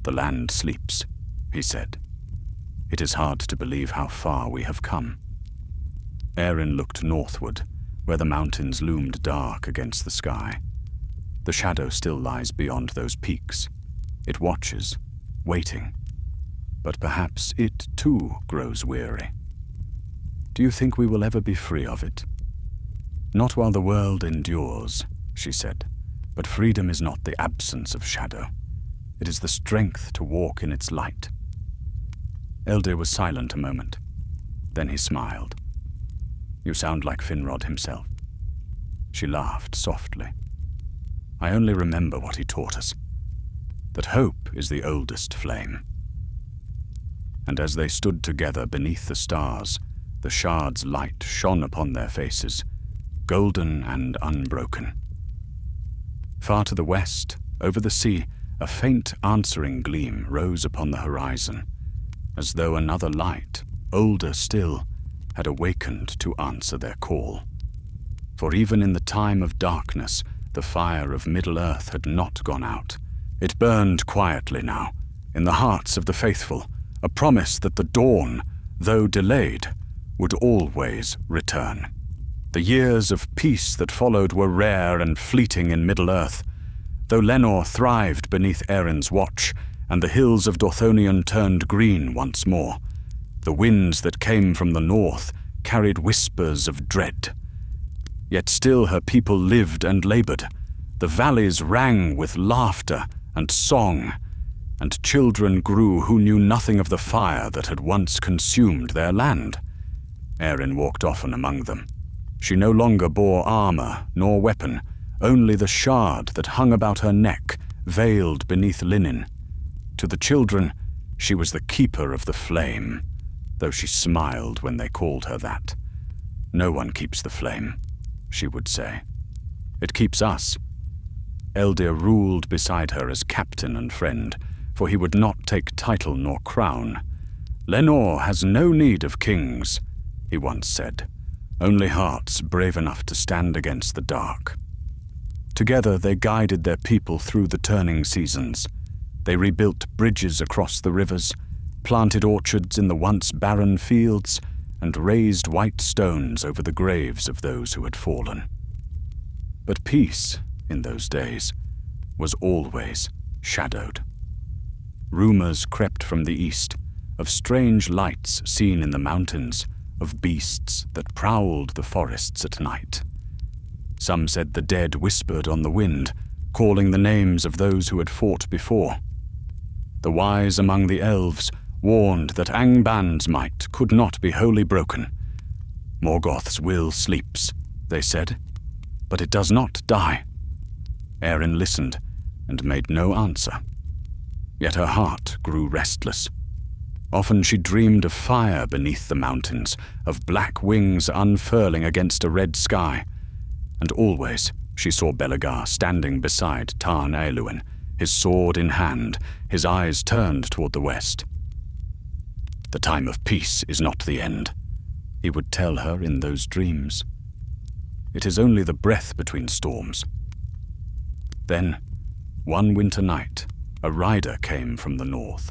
Speaker 1: "The land sleeps," he said. "It is hard to believe how far we have come." Erin looked northward, where the mountains loomed dark against the sky. The shadow still lies beyond those peaks. It watches, waiting. But perhaps it, too, grows weary. "Do you think we will ever be free of it?" "Not while the world endures," she said. "But freedom is not the absence of shadow. It is the strength to walk in its light." Eldir was silent a moment. Then he smiled. "You sound like Finrod himself." She laughed softly. "I only remember what he taught us, that hope is the oldest flame." And as they stood together beneath the stars, the shard's light shone upon their faces, golden and unbroken. Far to the west, over the sea, a faint answering gleam rose upon the horizon, as though another light, older still, had awakened to answer their call. For even in the time of darkness, the fire of Middle-earth had not gone out. It burned quietly now, in the hearts of the faithful, a promise that the dawn, though delayed, would always return. The years of peace that followed were rare and fleeting in Middle-earth. Though Lenor thrived beneath Erin's watch, and the hills of Dorthonion turned green once more, the winds that came from the north carried whispers of dread. Yet still her people lived and labored. The valleys rang with laughter and song, and children grew who knew nothing of the fire that had once consumed their land. Erin walked often among them. She no longer bore armor nor weapon, only the shard that hung about her neck, veiled beneath linen. To the children, she was the keeper of the flame, though she smiled when they called her that. No one keeps the flame, she would say. It keeps us. Eldir ruled beside her as captain and friend, for he would not take title nor crown. Lenor has no need of kings, he once said, only hearts brave enough to stand against the dark. Together they guided their people through the turning seasons. They rebuilt bridges across the rivers, planted orchards in the once barren fields, and raised white stones over the graves of those who had fallen. But peace, in those days, was always shadowed. Rumors crept from the east, of strange lights seen in the mountains, of beasts that prowled the forests at night. Some said the dead whispered on the wind, calling the names of those who had fought before. The wise among the elves warned that Angban's might could not be wholly broken. Morgoth's will sleeps, they said, but it does not die. Erin listened and made no answer. Yet her heart grew restless. Often she dreamed of fire beneath the mountains, of black wings unfurling against a red sky, and always she saw Belegar standing beside Tarn Eluin, his sword in hand, his eyes turned toward the west. The time of peace is not the end, he would tell her in those dreams. It is only the breath between storms. Then, one winter night, a rider came from the north.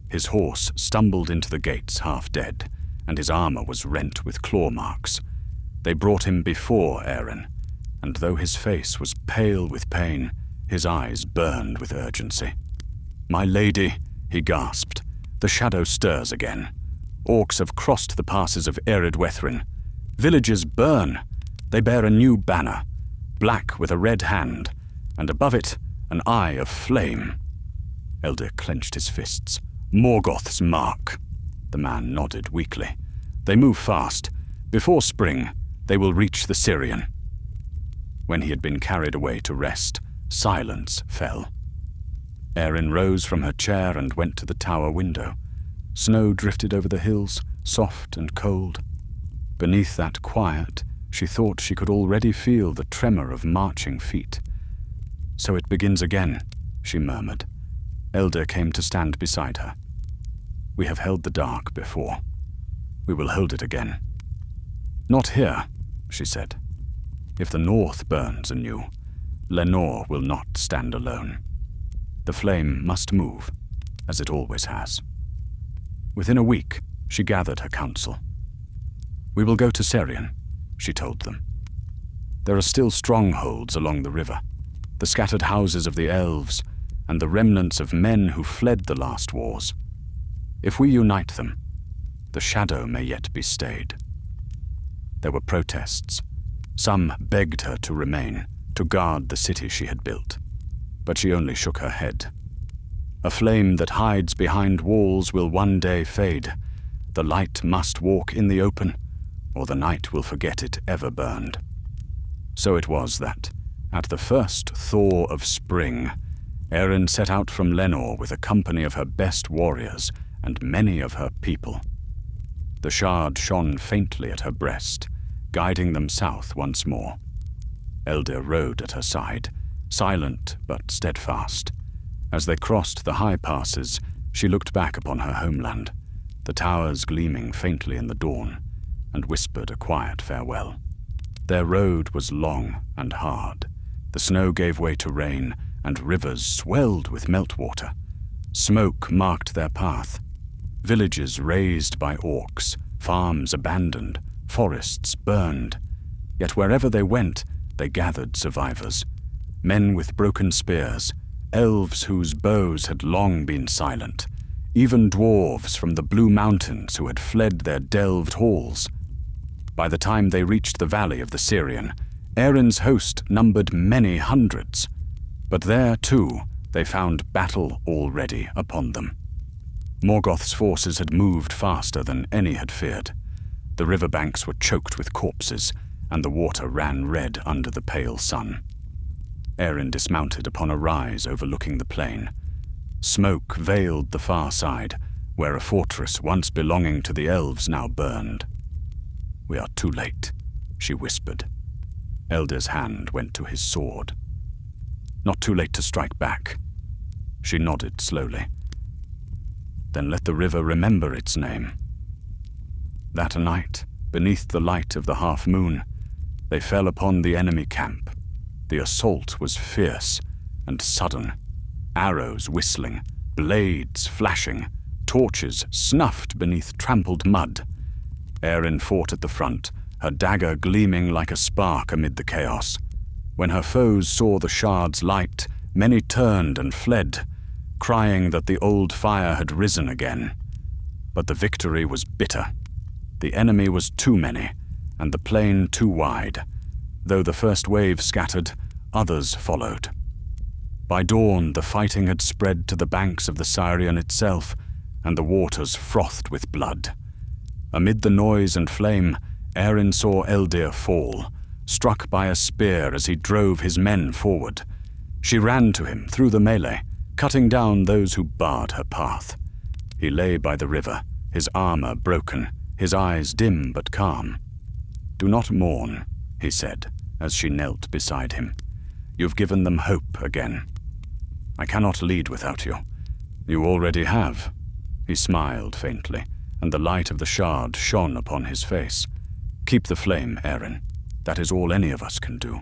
Speaker 1: His horse stumbled into the gates half dead, and his armor was rent with claw marks. They brought him before Erin, and though his face was pale with pain, his eyes burned with urgency. "My lady," he gasped, "the shadow stirs again. Orcs have crossed the passes of Eridwethrin. Villages burn. They bear a new banner, black with a red hand, and above it an eye of flame." Eldir clenched his fists. "Morgoth's mark." The man nodded weakly. "They move fast. Before spring, they will reach the Sirion." When he had been carried away to rest, silence fell. Erin rose from her chair and went to the tower window. Snow drifted over the hills, soft and cold. Beneath that quiet, she thought she could already feel the tremor of marching feet. "So it begins again," she murmured. Eldir came to stand beside her. "We have held the dark before. We will hold it again." "Not here," she said. "If the north burns anew, Lenor will not stand alone. The flame must move, as it always has." Within a week, she gathered her council. "We will go to Sirion," she told them. "There are still strongholds along the river, the scattered houses of the elves, and the remnants of men who fled the last wars. If we unite them, the shadow may yet be stayed." There were protests. Some begged her to remain, to guard the city she had built, but she only shook her head. "A flame that hides behind walls will one day fade. The light must walk in the open, or the night will forget it ever burned." So it was that, at the first thaw of spring, Erin set out from Lenor with a company of her best warriors and many of her people. The shard shone faintly at her breast, guiding them south once more. Eldir rode at her side, silent but steadfast. As they crossed the high passes, she looked back upon her homeland, the towers gleaming faintly in the dawn, and whispered a quiet farewell. Their road was long and hard. The snow gave way to rain, and rivers swelled with meltwater. Smoke marked their path. Villages razed by orcs, farms abandoned, forests burned. Yet wherever they went, they gathered survivors. men with broken spears, elves whose bows had long been silent, even dwarves from the Blue Mountains who had fled their delved halls. By the time they reached the valley of the Syrian, Erin's host numbered many hundreds, but there, too, they found battle already upon them. Morgoth's forces had moved faster than any had feared. The riverbanks were choked with corpses, and the water ran red under the pale sun. Erin dismounted upon a rise overlooking the plain. Smoke veiled the far side, where a fortress once belonging to the elves now burned. "We are too late," she whispered. Eldir's hand went to his sword. "Not too late to strike back." She nodded slowly. "Then let the river remember its name." That night, beneath the light of the half-moon, they fell upon the enemy camp. The assault was fierce and sudden, arrows whistling, blades flashing, torches snuffed beneath trampled mud. Erin fought at the front, her dagger gleaming like a spark amid the chaos. When her foes saw the shard's light, many turned and fled, crying that the old fire had risen again. But the victory was bitter. The enemy was too many, and the plain too wide. Though the first wave scattered, others followed. By dawn, the fighting had spread to the banks of the Silmarillion itself, and the waters frothed with blood. Amid the noise and flame, Erin saw Eldir fall, struck by a spear as he drove his men forward. She ran to him through the melee, cutting down those who barred her path. He lay by the river, his armor broken, his eyes dim but calm. "Do not mourn," he said, as she knelt beside him. "You've given them hope again. I cannot lead without you. You already have." He smiled faintly, and the light of the shard shone upon his face. "Keep the flame, Erin. That is all any of us can do."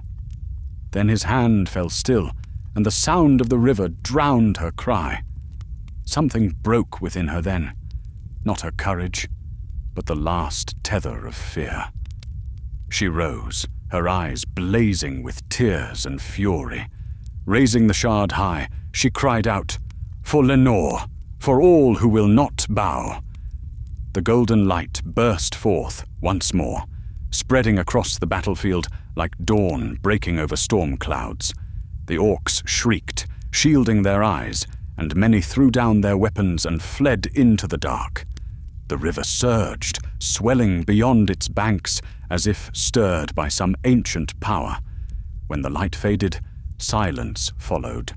Speaker 1: Then his hand fell still, and the sound of the river drowned her cry. Something broke within her then, not her courage, but the last tether of fear. She rose, her eyes blazing with tears and fury. Raising the shard high, she cried out, "For Lenore, for all who will not bow." The golden light burst forth once more, spreading across the battlefield like dawn breaking over storm clouds. The orcs shrieked, shielding their eyes, and many threw down their weapons and fled into the dark. The river surged, swelling beyond its banks as if stirred by some ancient power. When the light faded, silence followed.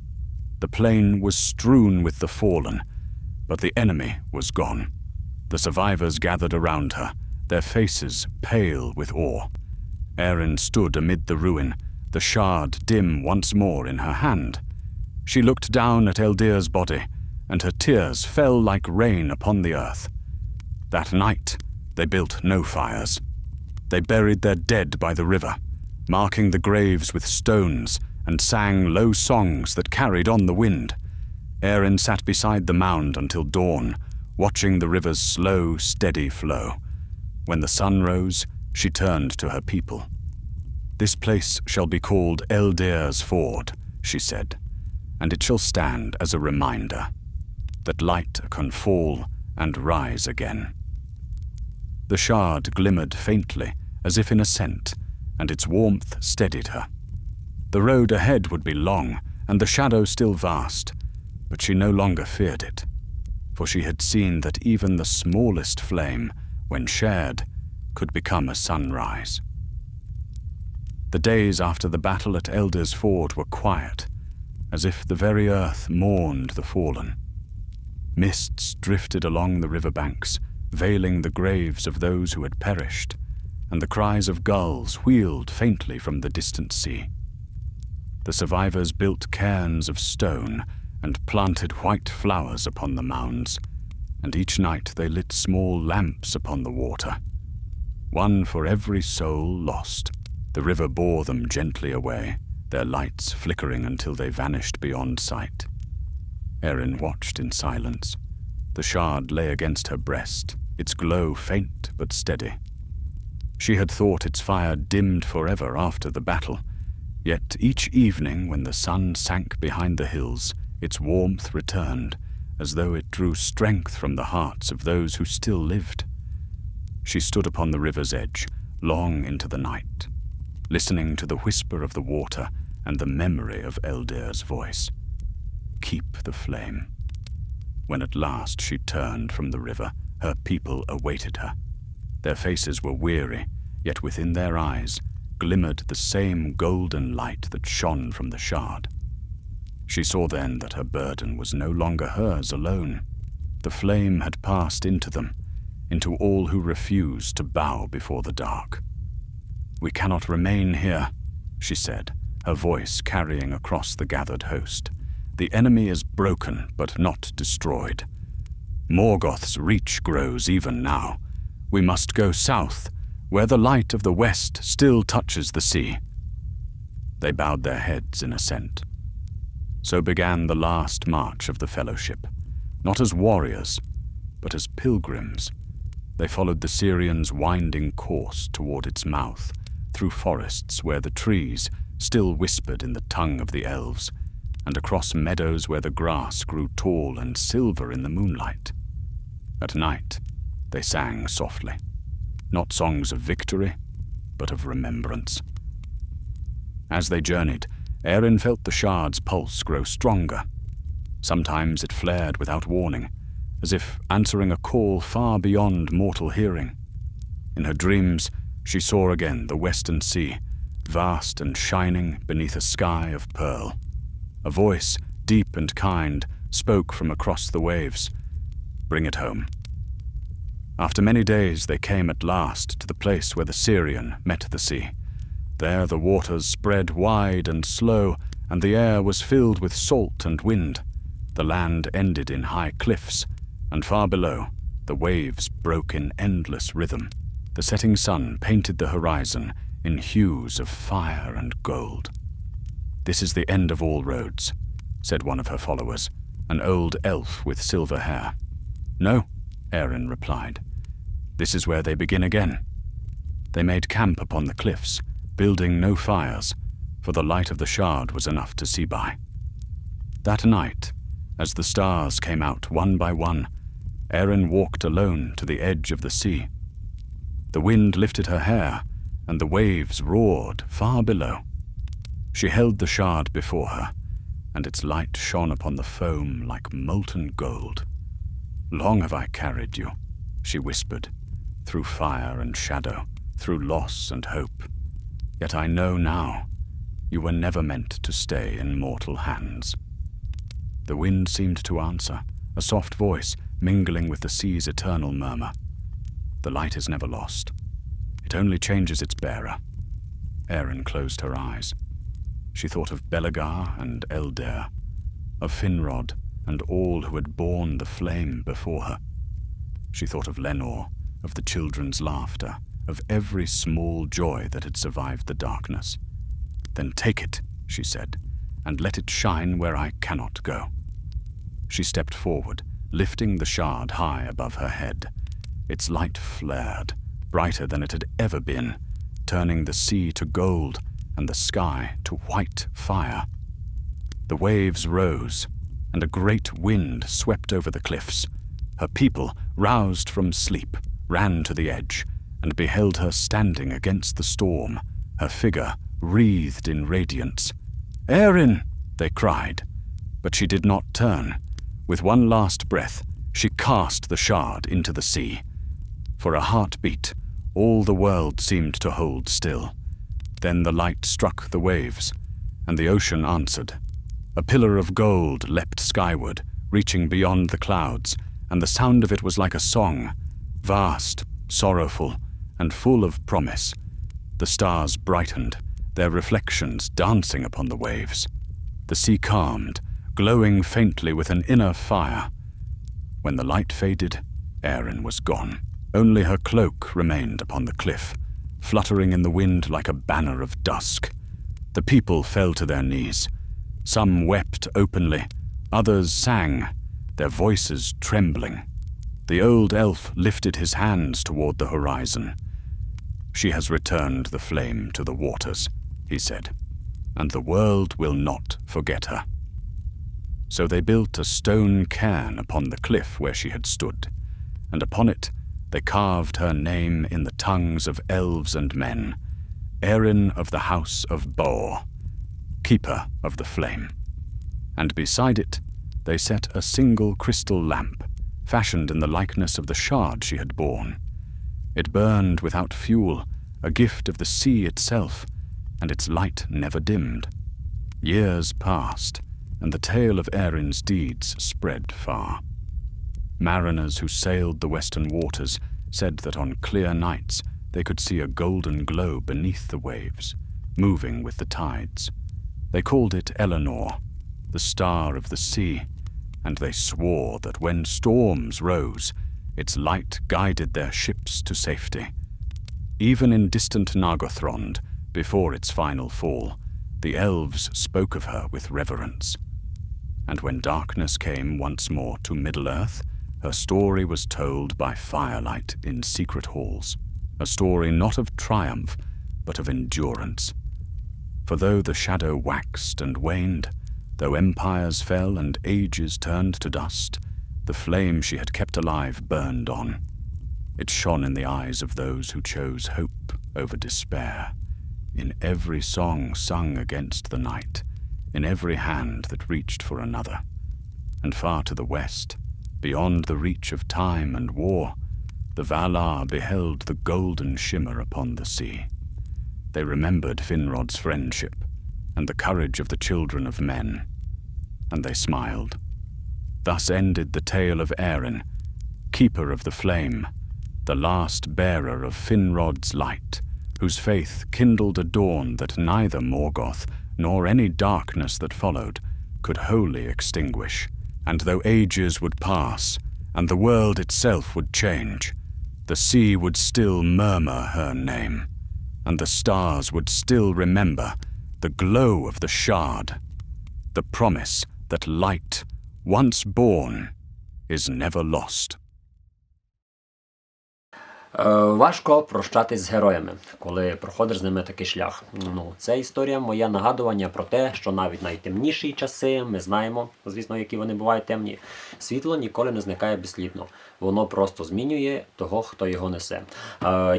Speaker 1: The plain was strewn with the fallen, but the enemy was gone. The survivors gathered around her, their faces pale with awe. Erin stood amid the ruin, the shard dim once more in her hand. She looked down at Eldir's body, and her tears fell like rain upon the earth. That night, they built no fires. They buried their dead by the river, marking the graves with stones, and sang low songs that carried on the wind. Erin sat beside the mound until dawn, watching the river's slow, steady flow. When the sun rose, she turned to her people. "This place shall be called Eldir's Ford," she said, "and it shall stand as a reminder that light can fall and rise again." The shard glimmered faintly, as if in assent, and its warmth steadied her. The road ahead would be long, and the shadow still vast, but she no longer feared it, for she had seen that even the smallest flame, when shared, could become a sunrise. The days after the battle at Eldir's Ford were quiet, as if the very earth mourned the fallen. Mists drifted along the riverbanks, veiling the graves of those who had perished, and the cries of gulls wheeled faintly from the distant sea. The survivors built cairns of stone and planted white flowers upon the mounds, and each night they lit small lamps upon the water. One for every soul lost. The river bore them gently away, their lights flickering until they vanished beyond sight. Erin watched in silence. The shard lay against her breast, its glow faint but steady. She had thought its fire dimmed forever after the battle, Yet each evening when the sun sank behind the hills, its warmth returned, as though it drew strength from the hearts of those who still lived. She stood upon the river's edge, long into the night, listening to the whisper of the water and the memory of Eldir's voice. Keep the flame. When at last she turned from the river, her people awaited her. Their faces were weary, yet within their eyes glimmered the same golden light that shone from the shard. She saw then that her burden was no longer hers alone. The flame had passed into them, into all who refused to bow before the dark. "We cannot remain here," she said, her voice carrying across the gathered host. "The enemy is broken, but not destroyed. Morgoth's reach grows even now. We must go south, where the light of the west still touches the sea." They bowed their heads in assent. So began the last march of the Fellowship, not as warriors, but as pilgrims. They followed the Sirian's winding course toward its mouth, through forests where the trees still whispered in the tongue of the elves, and across meadows where the grass grew tall and silver in the moonlight. At night, they sang softly, not songs of victory, but of remembrance. As they journeyed, Erin felt the shard's pulse grow stronger. Sometimes it flared without warning, as if answering a call far beyond mortal hearing. In her dreams, she saw again the western sea, vast and shining beneath a sky of pearl. A voice, deep and kind, spoke from across the waves. "Bring it home." After many days, they came at last to the place where the Sirian met the sea. There the waters spread wide and slow, and the air was filled with salt and wind. The land ended in high cliffs, and far below, the waves broke in endless rhythm. The setting sun painted the horizon in hues of fire and gold. "This is the end of all roads," said one of her followers, an old elf with silver hair. "No," Erin replied. "This is where they begin again." They made camp upon the cliffs, building no fires, for the light of the shard was enough to see by. That night, as the stars came out one by one, Erin walked alone to the edge of the sea. The wind lifted her hair, and the waves roared far below. She held the shard before her, and its light shone upon the foam like molten gold. "Long have I carried you," she whispered, "through fire and shadow, through loss and hope. Yet I know now, you were never meant to stay in mortal hands." The wind seemed to answer, a soft voice mingling with the sea's eternal murmur. "The light is never lost. It only changes its bearer." Erin closed her eyes. She thought of Belegar and Eldir, of Finrod and all who had borne the flame before her. She thought of Lenore, of the children's laughter, of every small joy that had survived the darkness. "Then take it," she said, "and let it shine where I cannot go." She stepped forward, lifting the shard high above her head. Its light flared, brighter than it had ever been, turning the sea to gold and the sky to white fire. The waves rose, and a great wind swept over the cliffs. Her people, roused from sleep, ran to the edge, and beheld her standing against the storm, her figure wreathed in radiance. "Erin!" they cried, but she did not turn. With one last breath, she cast the shard into the sea. For a heartbeat, all the world seemed to hold still. Then the light struck the waves, and the ocean answered. A pillar of gold leapt skyward, reaching beyond the clouds, and the sound of it was like a song, vast, sorrowful, and full of promise. The stars brightened, their reflections dancing upon the waves. The sea calmed, glowing faintly with an inner fire. When the light faded, Erin was gone. Only her cloak remained upon the cliff, fluttering in the wind like a banner of dusk. The people fell to their knees. Some wept openly, others sang, their voices trembling. The old elf lifted his hands toward the horizon. "She has returned the flame to the waters," he said. and the world will not forget her. So they built a stone cairn upon the cliff where she had stood, and upon it they carved her name in the tongues of elves and men, Erin of the house of Bor, keeper of the flame. And beside it they set a single crystal lamp, fashioned in the likeness of the shard she had borne. It burned without fuel, a gift of the sea itself, and its light never dimmed. Years passed, and the tale of Erin's deeds spread far. Mariners who sailed the western waters said that on clear nights they could see a golden glow beneath the waves, moving with the tides. They called it Eleanor, the star of the sea, and they swore that when storms rose, its light guided their ships to safety. Even in distant Nargothrond, before its final fall, the elves spoke of her with reverence. And when darkness came once more to Middle-earth, her story was told by firelight in secret halls, a story not of triumph, but of endurance. For though the shadow waxed and waned, though empires fell and ages turned to dust, the flame she had kept alive burned on. It shone in the eyes of those who chose hope over despair, in every song sung against the night, in every hand that reached for another. And far to the west, beyond the reach of time and war, the Valar beheld the golden shimmer upon the sea. They remembered Finrod's friendship and the courage of the children of men, and they smiled. Thus ended the tale of Erin, keeper of the flame, the last bearer of Finrod's light, whose faith kindled a dawn that neither Morgoth nor any darkness that followed could wholly extinguish. And though ages would pass, and the world itself would change, the sea would still murmur her name, and the stars would still remember the glow of the shard, the promise that light, once born, is never lost.
Speaker 2: Важко прощатись з героями, коли проходиш з ними такий шлях. Це історія моє нагадування про те, що навіть найтемніші часи, ми знаємо, звісно, які вони бувають темні, світло ніколи не зникає безслідно. Воно просто змінює того, хто його несе.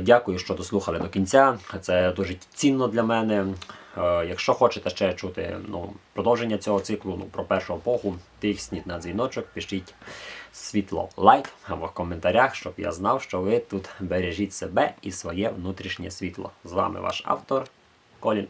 Speaker 2: Дякую, що дослухали до кінця. Це дуже цінно для мене. Якщо хочете ще чути продовження цього циклу про першу епоху, тисніть на дзвіночок, пишіть світло лайк або в коментарях, щоб я знав, що ви тут бережіть себе і своє внутрішнє світло. З вами ваш автор Колін.